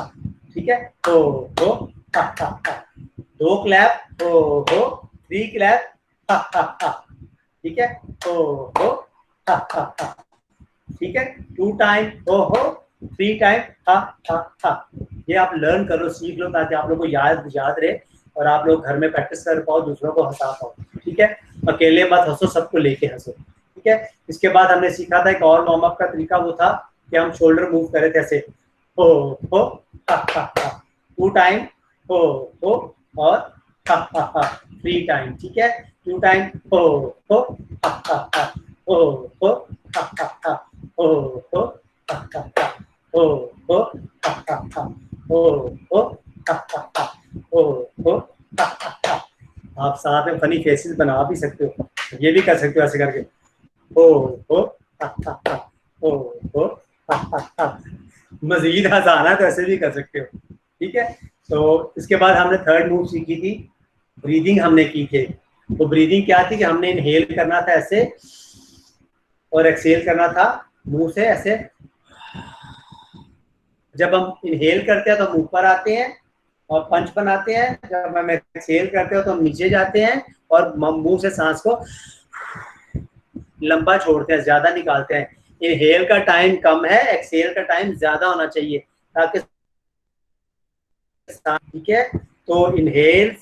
ठीक है, हो हा हा। 2 क्लैप हो 3 क्लैप हा हा हा। ठीक है, हो हा हा हा। ठीक है, 2 टाइम हो 3 टाइम हा हा हा। ये आप लर्न करो, सीख लो ताकि आप लोग को याद रहे और आप लोग घर में प्रैक्टिस कर पाओ, दूसरों को हंसा पाओ। ठीक है, अकेले मत हंसो, सबको लेके हंसो। ठीक है, इसके बाद हमने सीखा था एक और वार्म अप का तरीका, वो था कि हम शोल्डर मूव करे थे ऐसे हो हा हा हा। 2 टाइम हो और हा हा हा 3 टाइम। ठीक है, 2 टाइम हो हा हा हा हो हा हा हा हो हा हा हा हो हा हा हा हो हा हा हा हो हा हा हा। आप साथ में फनी फेसेस बना भी सकते हो, ये भी कर सकते हो ऐसे करके हो हा हा हा हो हा हा हा। मजीद हंसाना तो ऐसे भी कर सकते हो। ठीक है, तो इसके बाद हमने थर्ड मूव सीखी थी, ब्रीदिंग हमने की थी। तो ब्रीदिंग क्या थी कि हमने इनहेल करना था ऐसे और एक्सहेल करना था मुंह से ऐसे। जब हम इनहेल करते हैं तो हम ऊपर आते हैं और पंच बनाते हैं, जब हम एक्सहेल करते हैं तो हम नीचे जाते हैं और मुंह से सांस को लंबा छोड़ते हैं, ज्यादा निकालते हैं। इनहेल का टाइम कम है, एक्सहेल का टाइम ज्यादा होना चाहिए ताकि, ठीक है। तो inhale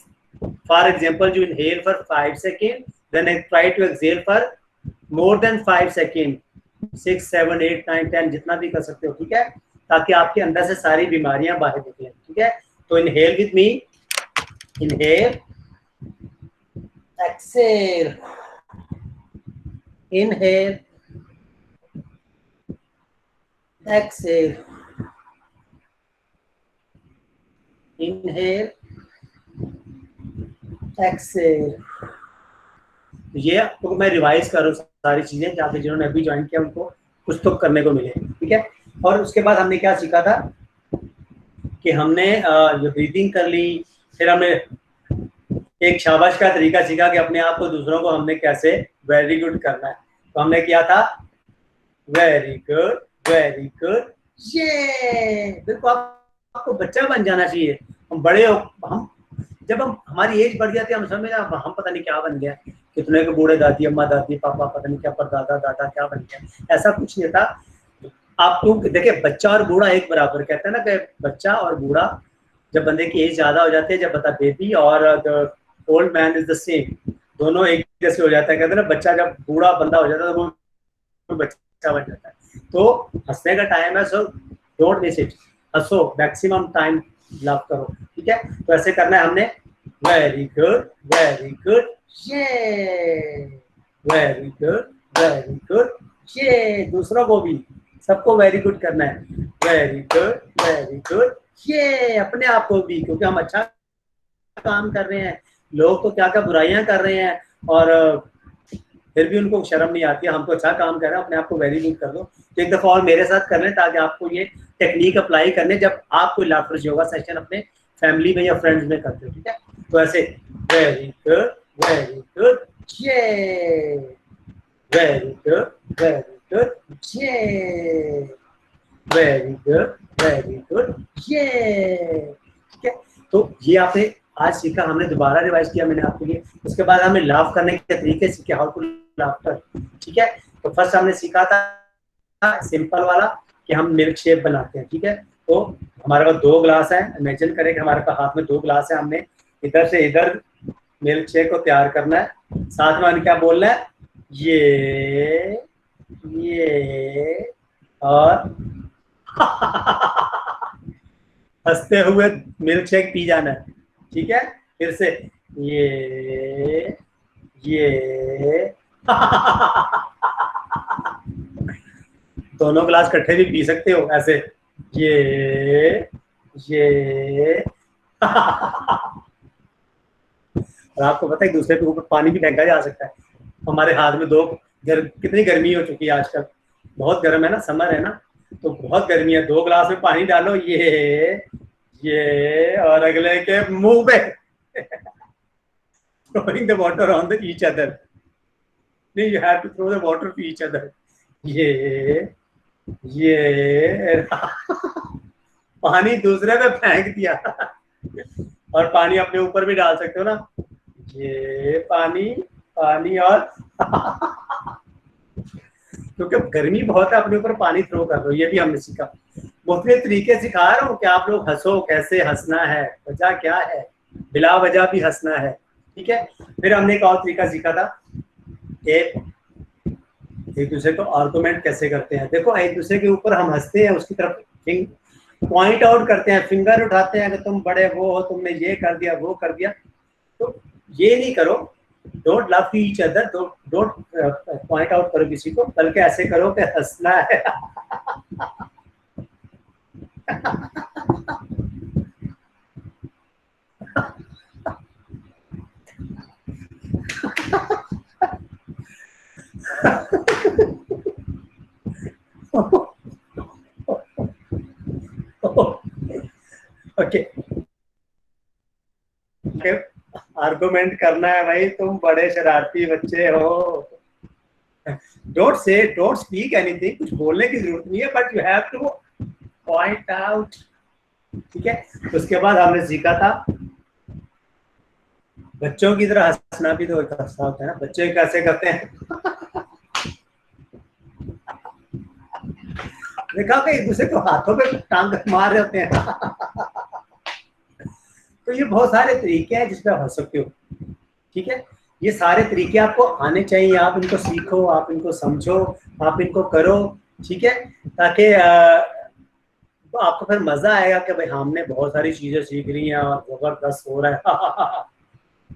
for example, you inhale for 5 seconds, then try to exhale for more than 5 seconds, 6 7 8 9 10 जितना भी कर सकते हो। ठीक है, ताकि आपके अंदर से सारी बीमारियां बाहर निकलें। ठीक है, तो inhale with me, inhale exhale, inhale exhale, inhale exhale. ये आपको मैं रिवाइज करूँ सारी चीजें ताकि जिन्होंने अभी ज्वाइन किया उनको कुछ तो करने को मिले। ठीक है, और उसके बाद हमने क्या सीखा था कि हमने ये ब्रीदिंग कर ली, फिर हमने एक शाबाश का तरीका सीखा कि अपने आप को, दूसरों को हमने कैसे वेरी गुड करना है। तो हमने किया था वेरी गुड ये। बिल्कुल आपको बच्चा बन जाना चाहिए। हम बड़े हो, हम जब हमारी एज बढ़ जाती है हम समझ हम पता नहीं क्या बन गया, कितने के बूढ़े दादी अम्मा दादी पापा पता नहीं क्या परदादा दादा क्या बन गया। ऐसा कुछ नहीं था, आप क्यों देखिए, बच्चा और बूढ़ा एक बराबर, कहते हैं ना कि बच्चा और बूढ़ा, जब बंदे की एज ज्यादा हो जाती है, जब बता बेबी और the old man is the same, दोनों एक जैसे हो जाता है। कहते हैं ना, बच्चा जब बूढ़ा बंदा हो जाता है तो वो बच्चा बन जाता है। तो हंसने का टाइम है, सो डोंट मिस इट, हंसो, मैक्सिमम टाइम लव करो, ठीक है। तो ऐसे करना है हमने। वेरी गुड, वेरी गुड, ये वेरी गुड, वेरी गुड, ये दूसरों को भी, सबको वेरी गुड करना है। वेरी गुड, वेरी गुड, ये अपने आप को भी, क्योंकि हम अच्छा काम कर रहे हैं। लोग तो क्या क्या बुराइयां कर रहे हैं और फिर भी उनको शर्म नहीं आती है। हम तो अच्छा काम कर रहे हैं, अपने आप को वेरी गुड कर दो। तो एक दफा और मेरे साथ कर लें, ताकि आपको ये टेक्निक अप्लाई करने जब आप कोई लाफ्टर योगा सेशन अपने फैमिली में या फ्रेंड्स में करते हो, ठीक है। तो ऐसे वेरी गुड, वेरी गुड, ये वेरी गुड, वेरी गुड, ये वेरी गुड, वेरी गुड, ये, ठीक है। तो ये आपने आज सीखा, हमने दोबारा रिवाइज किया मैंने आपके लिए। उसके बाद हमने लाफ करने के तरीके सीखे, हाउ टू लाफ्टर, ठीक है। तो फर्स्ट हमने सीखा था सिंपल वाला कि हम मिल्क शेक बनाते हैं, ठीक है। तो हमारे पास 2 ग्लास है, इमेजिन करें कि हमारे पास हाथ में 2 ग्लास है, हमने इधर से इधर मिल्क शेक को तैयार करना है। साथ में क्या बोलना है, ये और हंसते हुए मिल्क शेक पी जाना है, ठीक है। फिर से ये दोनों ग्लास इकट्ठे भी पी सकते हो ऐसे, ये और आपको पता है दूसरे के ऊपर पानी भी फेंका जा सकता है। हमारे हाथ में 2 कितनी गर्मी हो चुकी है आजकल, बहुत गर्म है ना, समर है ना, तो बहुत गर्मी है। 2 ग्लास में पानी डालो, ये और अगले के मुंह पे throwing the water on the each other, नहीं, you have to throw the water to each other, ये पानी दूसरे पे फेंक दिया और पानी अपने ऊपर भी डाल सकते हो ना, ये पानी और क्योंकि गर्मी बहुत है, अपने ऊपर पानी थ्रो कर दो। ये भी हमने सीखा, मुख्तलिफ तरीके सिखा रहा हूँ कि आप लोग हंसो, कैसे हंसना है, वजह क्या है, बिला वजह भी हंसना है, ठीक है। फिर हमने एक और तरीका सीखा था कि एक दूसरे को आर्गुमेंट कैसे करते हैं। देखो, एक दूसरे के ऊपर हम हंसते हैं, उसकी तरफ पॉइंट आउट करते हैं, फिंगर उठाते हैं कि तुम बड़े वो हो, तुमने ये कर दिया, वो कर दिया। तो ये नहीं करो, don't love to each other, don't point out करो किसी को, बल्कि ऐसे करो कि हंसना है। ओके, आर्गुमेंट करना है भाई, तुम बड़े शरारती बच्चे हो। डोंट स्पीक एनीथिंग, कुछ बोलने की जरूरत नहीं है, but you have two point out, ठीक है। उसके बाद हमने सीखा था बच्चों की तरह हंसना भी तो एक हंसना होता है ना। बच्चे कैसे करते हैं, देखा कि एक दूसरे को हाथों पे टांग मार रहे होते हैं। तो ये बहुत सारे तरीके हैं जिसपे आप हंस सकते हो, ठीक है। ये सारे तरीके आपको आने चाहिए, आप इनको सीखो, आप इनको समझो, आप इनको करो, ठीक है, ताकि तो आपको फिर मजा आएगा कि भाई हमने बहुत सारी चीजें सीख ली हैं और जबरदस्त हो रहा है।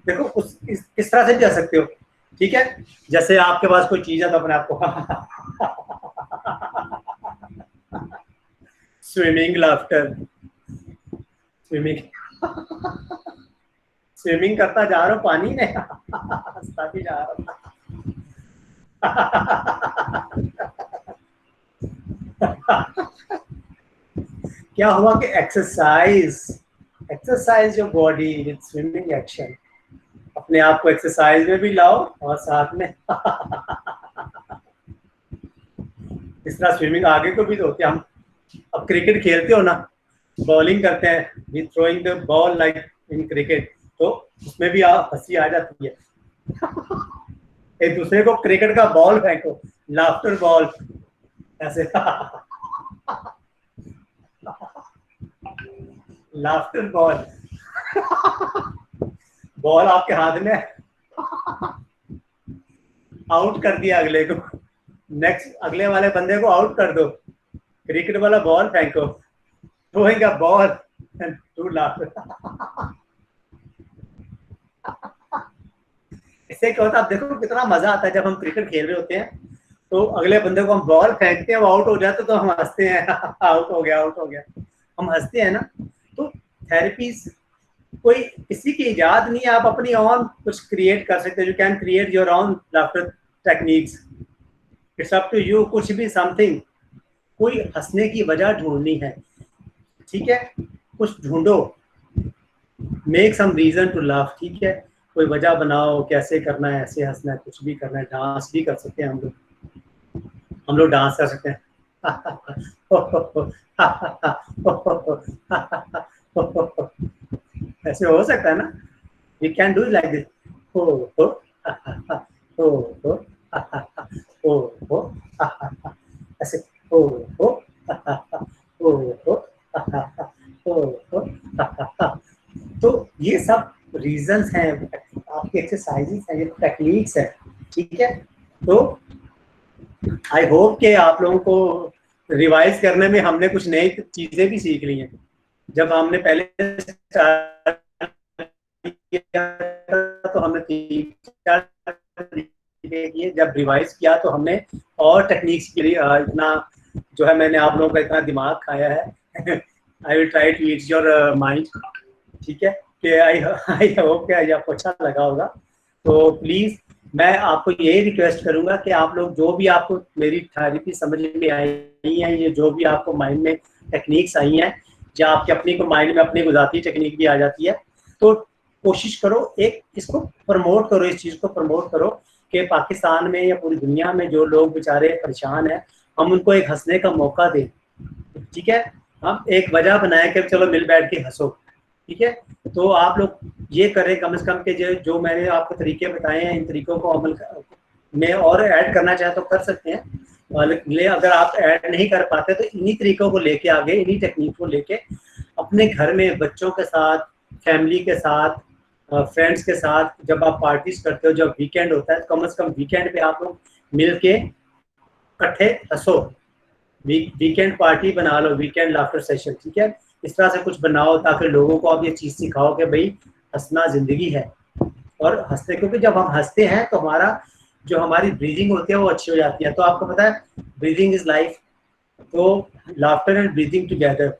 देखो, किस तरह से भी जा सकते हो, ठीक है। जैसे आपके पास कोई चीज है तो अपने आप को स्विमिंग लाफ्टर, स्विमिंग करता जा रहा हूँ पानी में, हंसता भी जा रहा हूँ। क्या हुआ कि exercise your body with swimming action, अपने आप को एक्सरसाइज में भी लाओ और साथ में इस तरह स्विमिंग आगे को भी होते हैं हम। अब क्रिकेट खेलते हो ना, बॉलिंग करते हैं, we throwing the ball like in cricket, तो उसमें भी हंसी आ जाती है। एक दूसरे को क्रिकेट का बॉल फेंको, लाफ्टर बॉल ऐसे। Laughter ball. बॉल आपके हाथ में, आउट कर दिया अगले को, नेक्स्ट अगले वाले बंदे को आउट कर दो, क्रिकेट वाला बॉल फेंको, throwing a ball and to laughter. इससे क्या होता है, आप देखो कितना मजा आता है जब हम क्रिकेट खेल रहे होते हैं तो अगले बंदे को हम बॉल फेंकते हैं, वो आउट हो जाते तो हम हंसते हैं। आउट हो गया, आउट हो गया, हम हंसते हैं ना। तो थेरेपी कोई किसी की इजाद नहीं है, आप अपनी ऑन कुछ क्रिएट कर सकते हो। You can create your own laughter techniques, it's up to you. कुछ भी समथिंग, कोई हंसने की वजह ढूंढनी है, ठीक है, कुछ ढूंढो, make some reason to laugh, ठीक है, कोई वजह बनाओ, कैसे करना है, ऐसे हंसना है, कुछ भी करना है। डांस भी कर सकते हैं हम लोग डांस कर सकते हैं। ऐसे हो सकता है ना, we can do like this, हो हो हो हो हो हो, ऐसे हो हो हो हो हो। तो ये सब रीजंस हैं, आपकी एक्सरसाइजेस हैं, ये टेक्निक्स हैं, ठीक है। तो आई होप कि आप लोगों को रिवाइज करने में हमने कुछ नई चीजें भी सीख ली हैं। जब हमने पहले स्टार्ट किया तो हमने 3-4 किए, जब रिवाइज किया तो हमने और टेक्निक्स के लिए इतना जो है, मैंने आप लोगों का इतना दिमाग खाया है। I will try to eat your mind, ठीक है, कि आई होप कि आपको अच्छा लगा होगा। तो प्लीज मैं आपको यही रिक्वेस्ट करूंगा कि आप लोग जो भी आपको मेरी थेरेपी समझ में आई है, ये जो भी आपको माइंड में टेक्निक्स आई हैं, या आपके अपनी को माइंड में अपनी गुजाती टेक्निक भी आ जाती है, तो कोशिश करो एक इसको प्रमोट करो, इस चीज़ को प्रमोट करो कि पाकिस्तान में या पूरी दुनिया में जो लोग बेचारे परेशान हैं, हम उनको एक हंसने का मौका दें, ठीक है। हम एक वजह बनाए कि चलो मिल बैठ के हंसो, ठीक है। तो आप लोग ये करें कम से कम कि जो मैंने आपको तरीके बताए हैं, इन तरीकों को अमल में और ऐड करना चाहे तो कर सकते हैं, और अगर आप ऐड नहीं कर पाते तो इन्हीं तरीकों को लेके आगे, इन्हीं टेक्निक को लेके अपने घर में बच्चों के साथ, फैमिली के साथ, फ्रेंड्स के साथ जब आप पार्टीज करते हो, जब वीकेंड होता है, तो कम से कम वीकेंड पे आप लोग मिल के इकट्ठे हंसो, वीकेंड पार्टी बना लो, वीकेंड लाफ्टर सेशन, ठीक है। इस तरह से कुछ बनाओ ताकि लोगों को आप ये चीज़ सिखाओ कि भाई हंसना जिंदगी है, और हंसते, क्योंकि जब हम हंसते हैं तो हमारी ब्रीदिंग होती है वो अच्छी हो जाती है। तो आपको पता है ब्रीदिंग इज लाइफ, तो लाफ्टर एंड ब्रीदिंग टुगेदर,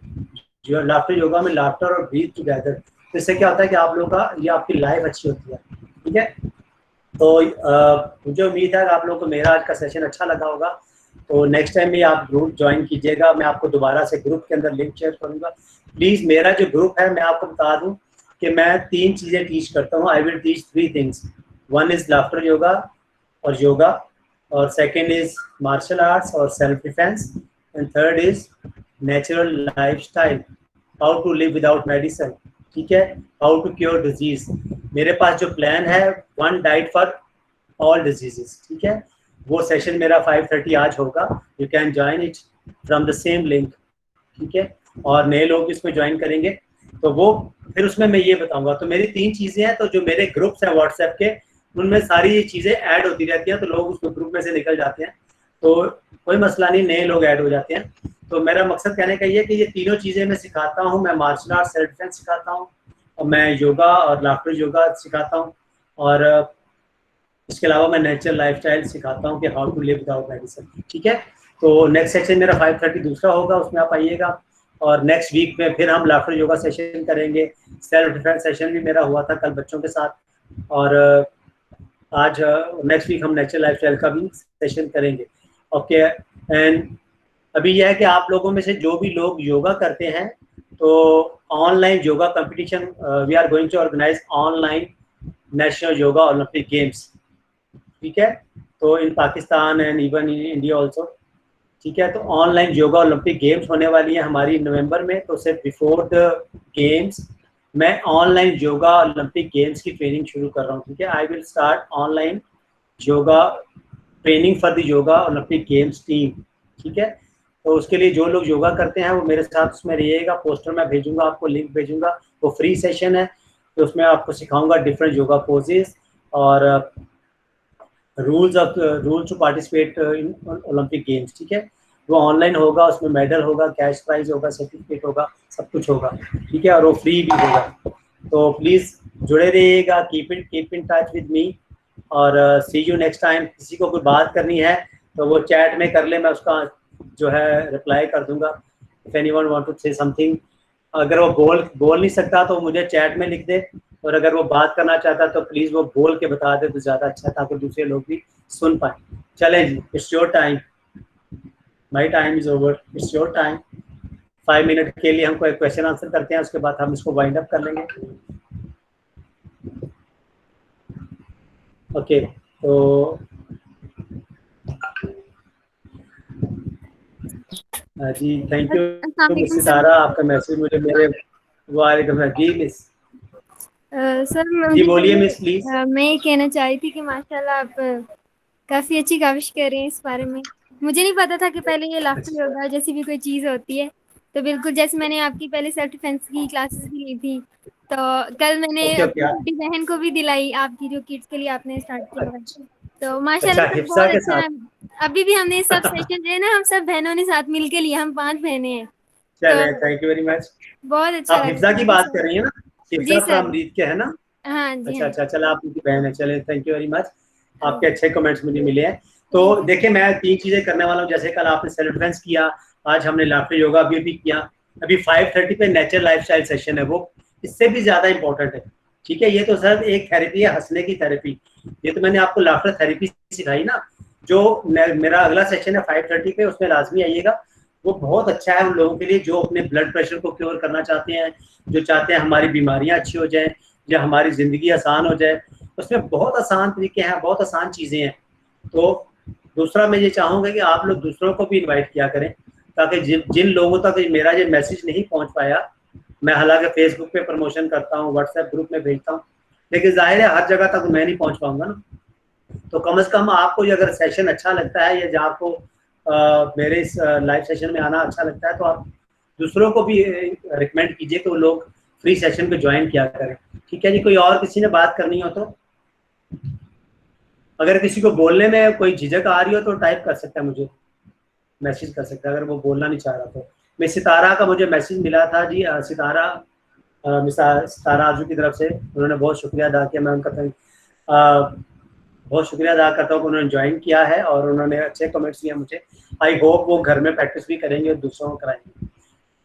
जो लाफ्टर योगा में लाफ्टर और ब्रीथ टुगेदर, तो इससे क्या होता है कि आप लोगों का ये आपकी लाइफ अच्छी होती है, ठीक है। तो मुझे उम्मीद है कि आप लोगों को मेरा आज का सेशन अच्छा लगा होगा। तो नेक्स्ट टाइम भी आप ग्रुप ज्वाइन कीजिएगा, मैं आपको दोबारा से ग्रुप के अंदर लिंक शेयर करूंगा। प्लीज़ मेरा जो ग्रुप है, मैं आपको बता दूं कि मैं 3 चीज़ें टीच करता हूँ। I will teach 3 things, 1 is laughter yoga और योगा, और 2nd इज़ मार्शल आर्ट्स और self defence, and 3rd is natural lifestyle, how to live without medicine, ठीक है, हाउ टू क्योर डिजीज। मेरे पास जो प्लान है 1 डाइट फॉर ऑल डिजीजेस, ठीक है, वो सेशन मेरा 5:30 आज होगा। You can join it from the same link, ठीक है, और नए लोग इसमें ज्वाइन करेंगे तो वो फिर उसमें मैं ये बताऊंगा। तो मेरी 3 चीज़ें हैं, तो जो मेरे ग्रुप्स हैं व्हाट्सएप के, उनमें सारी ये चीज़ें ऐड होती रहती हैं, तो लोग उस ग्रुप में से निकल जाते हैं, तो कोई मसला नहीं, नए लोग ऐड हो जाते हैं। तो मेरा मकसद कहने का ये कि ये तीनों चीज़ें मैं सिखाता हूँ। मैं मार्शल आर्ट, सेल्फ डिफेंस सिखाता हूँ, और मैं योगा और लाफ्टर योगा सिखाता हूँ, और इसके अलावा मैं नेचुरल लाइफस्टाइल सिखाता हूँ कि how to live without medicine, ठीक है। तो नेक्स्ट सेशन मेरा 5:30 दूसरा होगा, उसमें आप आइएगा, और नेक्स्ट वीक में फिर हम लाफ्टर योगा सेशन करेंगे। सेल्फ डिफेंस सेशन भी मेरा हुआ था कल बच्चों के साथ, और आज नेक्स्ट वीक हम नेचुरल लाइफस्टाइल का भी सेशन करेंगे, ओके। एंड अभी यह है कि आप लोगों में से जो भी लोग योगा करते हैं, तो online yoga competition we are going to organise online national yoga Olympic games, ठीक है, तो in Pakistan and even in India also, ठीक है। तो ऑनलाइन योगा ओलंपिक गेम्स होने वाली है हमारी नवंबर में, तो सिर्फ बिफोर द गेम्स मैं ऑनलाइन योगा ओलंपिक गेम्स की ट्रेनिंग शुरू कर रहा हूँ, ठीक है। I will start online yoga training for the yoga Olympic games team, ठीक है। तो उसके लिए जो लोग योगा करते हैं वो मेरे साथ उसमें रहिएगा। पोस्टर में भेजूंगा, आपको लिंक भेजूंगा, वो फ्री सेशन है। तो उसमें आपको सिखाऊंगा डिफरेंट योगा पोजेस और rules to participate in Olympic games, ठीक है। वो ऑनलाइन होगा, उसमें मेडल होगा, कैश प्राइज होगा, सर्टिफिकेट होगा, सब कुछ होगा, ठीक है। और वो फ्री भी होगा। तो प्लीज़ जुड़े रहिएगा, keep in touch with me और सी यू नेक्स्ट टाइम। किसी को कोई बात करनी है तो वो चैट में कर ले, मैं उसका जो है रिप्लाई कर दूंगा। If anyone want to say something, अगर वो बोल नहीं सकता तो मुझे चैट में लिख दे, और अगर वो बात करना चाहता तो प्लीज़ वो बोल के बता दे तो ज़्यादा अच्छा है, ताकि दूसरे लोग भी सुन पाए। चलें जी, it's your time, my time is over, it's your time. 5 minute के लिए हम कोई क्वेश्चन आंसर करते हैं, उसके बाद हम इसको वाइंड अप कर लेंगे। ओके, तो जी थैंक यू अस्सलामुअलैकुम मिस सर। सितारा, आपका मैसेज मुझे मेरे वालेकुम जी मिस। सर जी मुझे बोलिए पहले मिस प्लीज। मैं ये कहना चाह रही थी कि माशाल्लाह आप काफ़ी अच्छी काविश कर रहे हैं इस बारे में। मुझे नहीं पता था कि पहले ये लाफ्टर योगा जैसी भी कोई चीज़ होती है। तो बिल्कुल जैसे मैंने आपकी पहले सेल्फ डिफेंस की क्लासेस भी ली थी, तो कल मैंने ओके अपनी ओके, छोटी बहन को भी दिलाई आपकी जो किड्स के लिए आपने स्टार्ट किया हुआ है। तो अच्छा माशाल्लाह सर हिफ्सा बहुत के अच्छा साथ। है। अभी भी हमने सब सेशन जो है ना, हम सब बहनों ने साथ मिल के लिया, हम 5 बहनें हैं। तो चले थैंक यू वेरी मच। बहुत अच्छा आप लगा, हिफ्सा की थैंक यू बात सर। कर रही हैं ना? जी हिफ्सा सर। फ्रॉम रीत के है ना? हाँ जी, अच्छा हाँ अच्छा, चला आप उनकी बहन है। चले थैंक यू वेरी मच, आपके जी। अच्छे कमेंट्स मुझे मिले हैं। तो थैंक यू देखिए सर। मैं 3 चीजें करने वाला हूँ। जैसे कल आपने सेल्फ डिफेंस किया, आज हमने लाफ्टर योगा अभी किया। अभी 5:30 पे नेचर लाइफस्टाइल सेशन है, वो इससे भी ज्यादा इंपॉर्टेंट है, ठीक है। ये तो सर एक थेरेपी है, हंसने की थेरेपी। ये तो मैंने आपको लाफ्टर थेरेपी सिखाई ना। जो मेरा अगला सेशन है 5:30 पे, उसमें लाजमी आइएगा। वो बहुत अच्छा है उन लोगों के लिए जो अपने ब्लड प्रेशर को क्योर करना चाहते हैं, जो चाहते हैं हमारी बीमारियां अच्छी हो जाए या हमारी जिंदगी आसान हो जाए। उसमें बहुत आसान तरीके हैं, बहुत आसान चीजें हैं। तो दूसरा मैं ये चाहूंगा कि आप लोग दूसरों को भी इनवाइट किया करें, ताकि जिन लोगों तक मेरा ये मैसेज नहीं पहुंच पाया, मैं हालांकि फेसबुक पे प्रमोशन करता हूँ, व्हाट्सएप ग्रुप में भेजता हूँ, लेकिन जाहिर है हर जगह तक मैं नहीं पहुंच पाऊंगा ना। तो कम से कम आपको ये अगर सेशन अच्छा लगता है या जो आपको मेरे इस लाइव सेशन में आना अच्छा लगता है, तो आप दूसरों को भी रिकमेंड कीजिए कि वो लोग फ्री सेशन को ज्वाइन किया करें, ठीक है जी। कोई और किसी ने बात करनी हो तो, अगर किसी को बोलने में कोई झिझक आ रही हो तो टाइप कर सकता है, मुझे मैसेज कर सकता है अगर वो बोलना नहीं चाह रहा तो। मैं सितारा का मुझे मैसेज मिला था जी, सितारा सितारा आजू की तरफ से, उन्होंने बहुत शुक्रिया अदा किया। मैं उनका बहुत शुक्रिया अदा करता हूँ कि उन्होंने ज्वाइन किया है और उन्होंने अच्छे कमेंट्स दिए मुझे। आई होप वो घर में प्रैक्टिस भी करेंगे और दूसरों को कराएंगे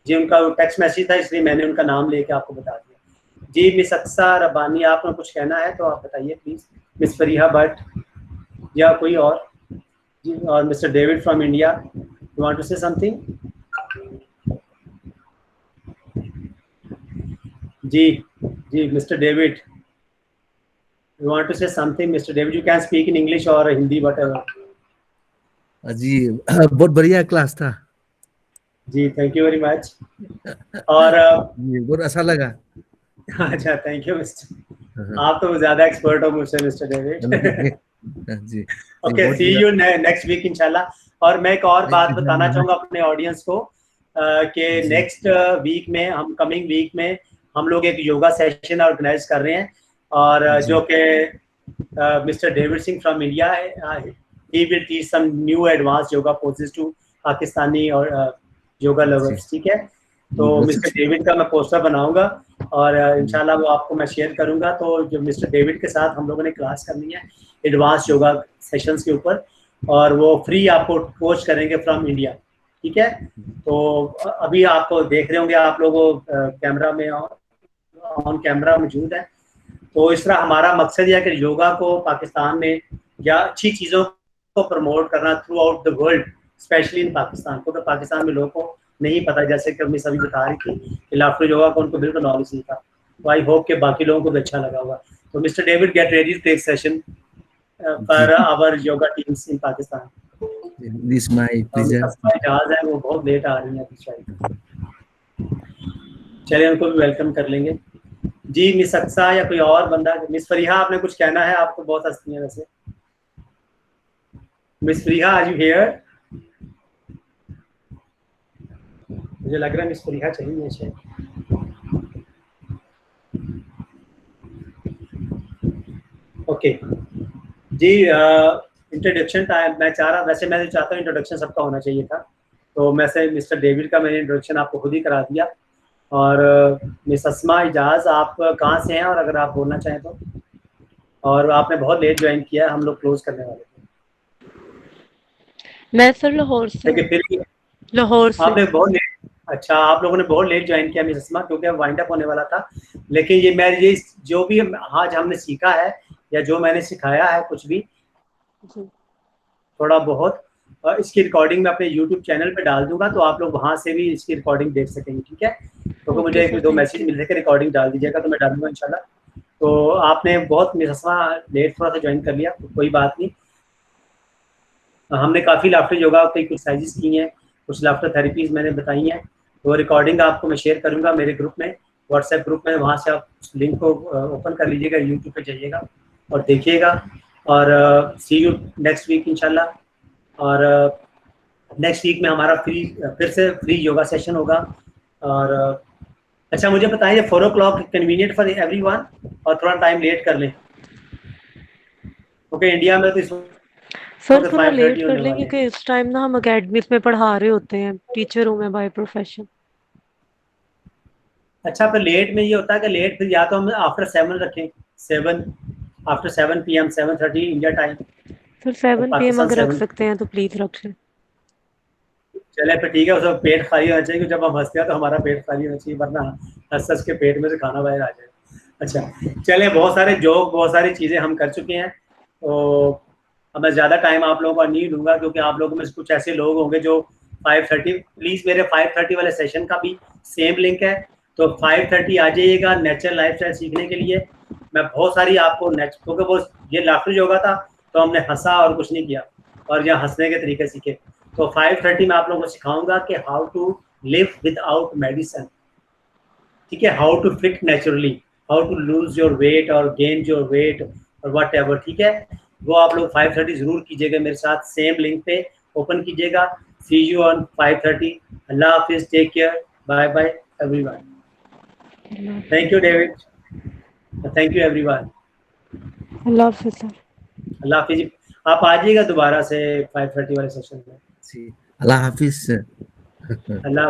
जी। उनका टेक्स्ट मैसेज था, इसलिए मैंने उनका नाम लेके आपको बता दिया जी। मिस अक्सा रब्बानी, आपने कुछ कहना है तो आप बताइए प्लीज। मिस फरीहा भट्ट या कोई और जी, और mister David from India, you want to say something? जी जी mister David, you want to say something Mr. David? You can speak in English or Hindi, whatever. जी बहुत बढ़िया क्लास था जी थैंक यू वेरी मच। और जी, बहुत अच्छा लगा। अच्छा थैंक यू मिस्टर, आप तो ज्यादा एक्सपर्ट हो मुझसे मिस्टर डेविड। जी ओके, बहुत सी यू नेक्स्ट वीक इंशाल्लाह। और मैं एक और बात बताना चाहूंगा अपने ऑडियंस को कि जी नेक्स्ट वीक में, हम कमिंग वीक में हम लोग एक योगा सेशन ऑर्गेनाइज कर रहे हैं, और जी जो कि mister David Singh from India है। He will teach some new advance yoga poses to Pakistani और योगा जी लवर्स, ठीक है। तो बहुत मिस्टर अच्छा। डेविड का मैं पोस्टर बनाऊंगा और इंशाल्लाह वो आपको मैं शेयर करूंगा। तो जो मिस्टर डेविड के साथ हम लोगों ने क्लास करनी है एडवांस योगा सेशंस के ऊपर, और वो फ्री आपको कोच करेंगे फ्रॉम इंडिया, ठीक है। तो अभी आपको देख रहे होंगे आप लोगों कैमरा में, ऑन कैमरा मौजूद है। तो इस तरह हमारा मकसद यह है कि योगा को पाकिस्तान में या अच्छी चीज़ों को प्रमोट करना through out the world, specially in Pakistan, क्योंकि पाकिस्तान में लोगों को नहीं पता, जैसे कि मैं सभी बता रही थी कि लाफ्टर योगा को उनको बिल्कुल नॉलेज नहीं था। तो आई होप कि बाकी लोगों को भी अच्छा लगा होगा। तो mister David, get ready to take session जी for our yoga teams in Pakistan. This my pleasure. जहाज है वो बहुत लेट आ रही है अभी शायद, चलिए उनको भी वेलकम कर लेंगे जी। मिस अक्सा या कोई और बंदा, मिस फरीहा आपने कुछ कहना है? आपको बहुत हंसती है वैसे। Miss Fariha, are you here? मुझे लग रहा है इसको लिखा चाहिए शायद। ओके जी, इंट्रोडक्शन टाइम मैं चाह रहा, वैसे मैं चाहता हूँ इंट्रोडक्शन सबका होना चाहिए था, तो मैं से मिस्टर डेविड का मैंने इंट्रोडक्शन आपको खुद ही करा दिया। और मिस अस्मा इजाज़, आप कहाँ से हैं और अगर आप बोलना चाहें तो। और आपने बहुत लेट ज्वाइन किया है, हम लोग क्लोज करने वाले थे। मैं सर लाहौर से लेकिन फिर लाहौर से आपने बहुत लेट, अच्छा आप लोगों ने बहुत लेट ज्वाइन किया मिस अस्मा, क्योंकि वाइंड अप होने वाला था। लेकिन ये जो भी आज हमने सीखा है या जो मैंने सिखाया है कुछ भी जी। थोड़ा बहुत, इसकी रिकॉर्डिंग मैं अपने यूट्यूब चैनल पे डाल दूंगा, तो आप लोग वहां से भी इसकी रिकॉर्डिंग देख सकेंगे, ठीक है। क्योंकि मुझे एक दो मैसेज मिल रहे थे रिकॉर्डिंग डाल दीजिएगा, तो मैं डालूंगा इंशाल्लाह। तो आपने बहुत मिस अस्मा लेट थोड़ा सा ज्वाइन कर लिया, तो कोई बात नहीं। हमने काफ़ी लाफ्टर योगा की कुछ एक्सरसाइजेस की हैं, कुछ लाफ्टर थेरेपीज मैंने बताई हैं, तो रिकॉर्डिंग आपको मैं शेयर करूंगा मेरे ग्रुप में, व्हाट्सएप ग्रुप में। वहाँ से आप उस लिंक को ओपन कर लीजिएगा, यूट्यूब पे जाइएगा और देखिएगा। और सी यू नेक्स्ट वीक इंशाल्लाह। और नेक्स्ट वीक में हमारा फिर से फ्री योगा सेशन होगा। और अच्छा मुझे बताइए 4 o'clock कन्वीनियंट फॉर एवरीवन, और थोड़ा टाइम लेट कर लें, ओके। इंडिया में तो इस सर थोड़ा लेट 5:30 कर होने लें वाले हैं। क्योंकि इस टाइम ना हम अकेडमीज में पढ़ा रहे होते हैं, टीचर हूँ मैं बाय प्रोफेशन। अच्छा फिर लेट में ये होता है कि लेट फिर या तो हम आफ्टर 7 रखें, 7 after 7 PM 7:30 India time, sir 7 PM Pakistan अगर रख 7। सकते हैं तो प्लीज रख लें। चले फिर ठीक है, उसमें पेट खाली होना चाहिए, जब हम हंसते हैं तो हमारा पेट खाली होना चाहिए, वरना हंस हंस के पेट में से खाना बाहर आ जाए। अच्छा चले, बहुत सारे जोक, बहुत सारी चीज़ें हम कर चुके हैं, तो अब मैं ज़्यादा टाइम आप लोगों का नहीं लूँगा, क्योंकि आप लोगों में से कुछ ऐसे लोग होंगे जो 5:30, प्लीज़ मेरे 5:30 वाले सेशन का भी सेम लिंक है, तो 5:30 आ जाइएगा नेचुरल लाइफस्टाइल सीखने के लिए। मैं बहुत सारी आपको नेक्स्ट, क्योंकि वो ये लाफ्टर योगा था तो हमने हंसा और कुछ नहीं किया, और यहाँ हंसने के तरीके सीखे। तो 5:30 में आप लोगों को सिखाऊंगा कि how to live without medicine, ठीक है, how to fit naturally, how to lose your weight और गेन योर वेट और वट एवर, ठीक है। वो आप लोग 5:30 जरूर कीजिएगा मेरे साथ, सेम लिंक पे ओपन कीजिएगा। See you on 5:30। अल्लाह हाफिज, take care, bye bye everyone. Thank you David, thank you everyone. अल्लाह हाफिज सर। अल्लाह हाफिज। आप आ जाइएगा दोबारा से 5:30 वाले सेशन में। जी, अल्लाह हाफिज। अल्लाह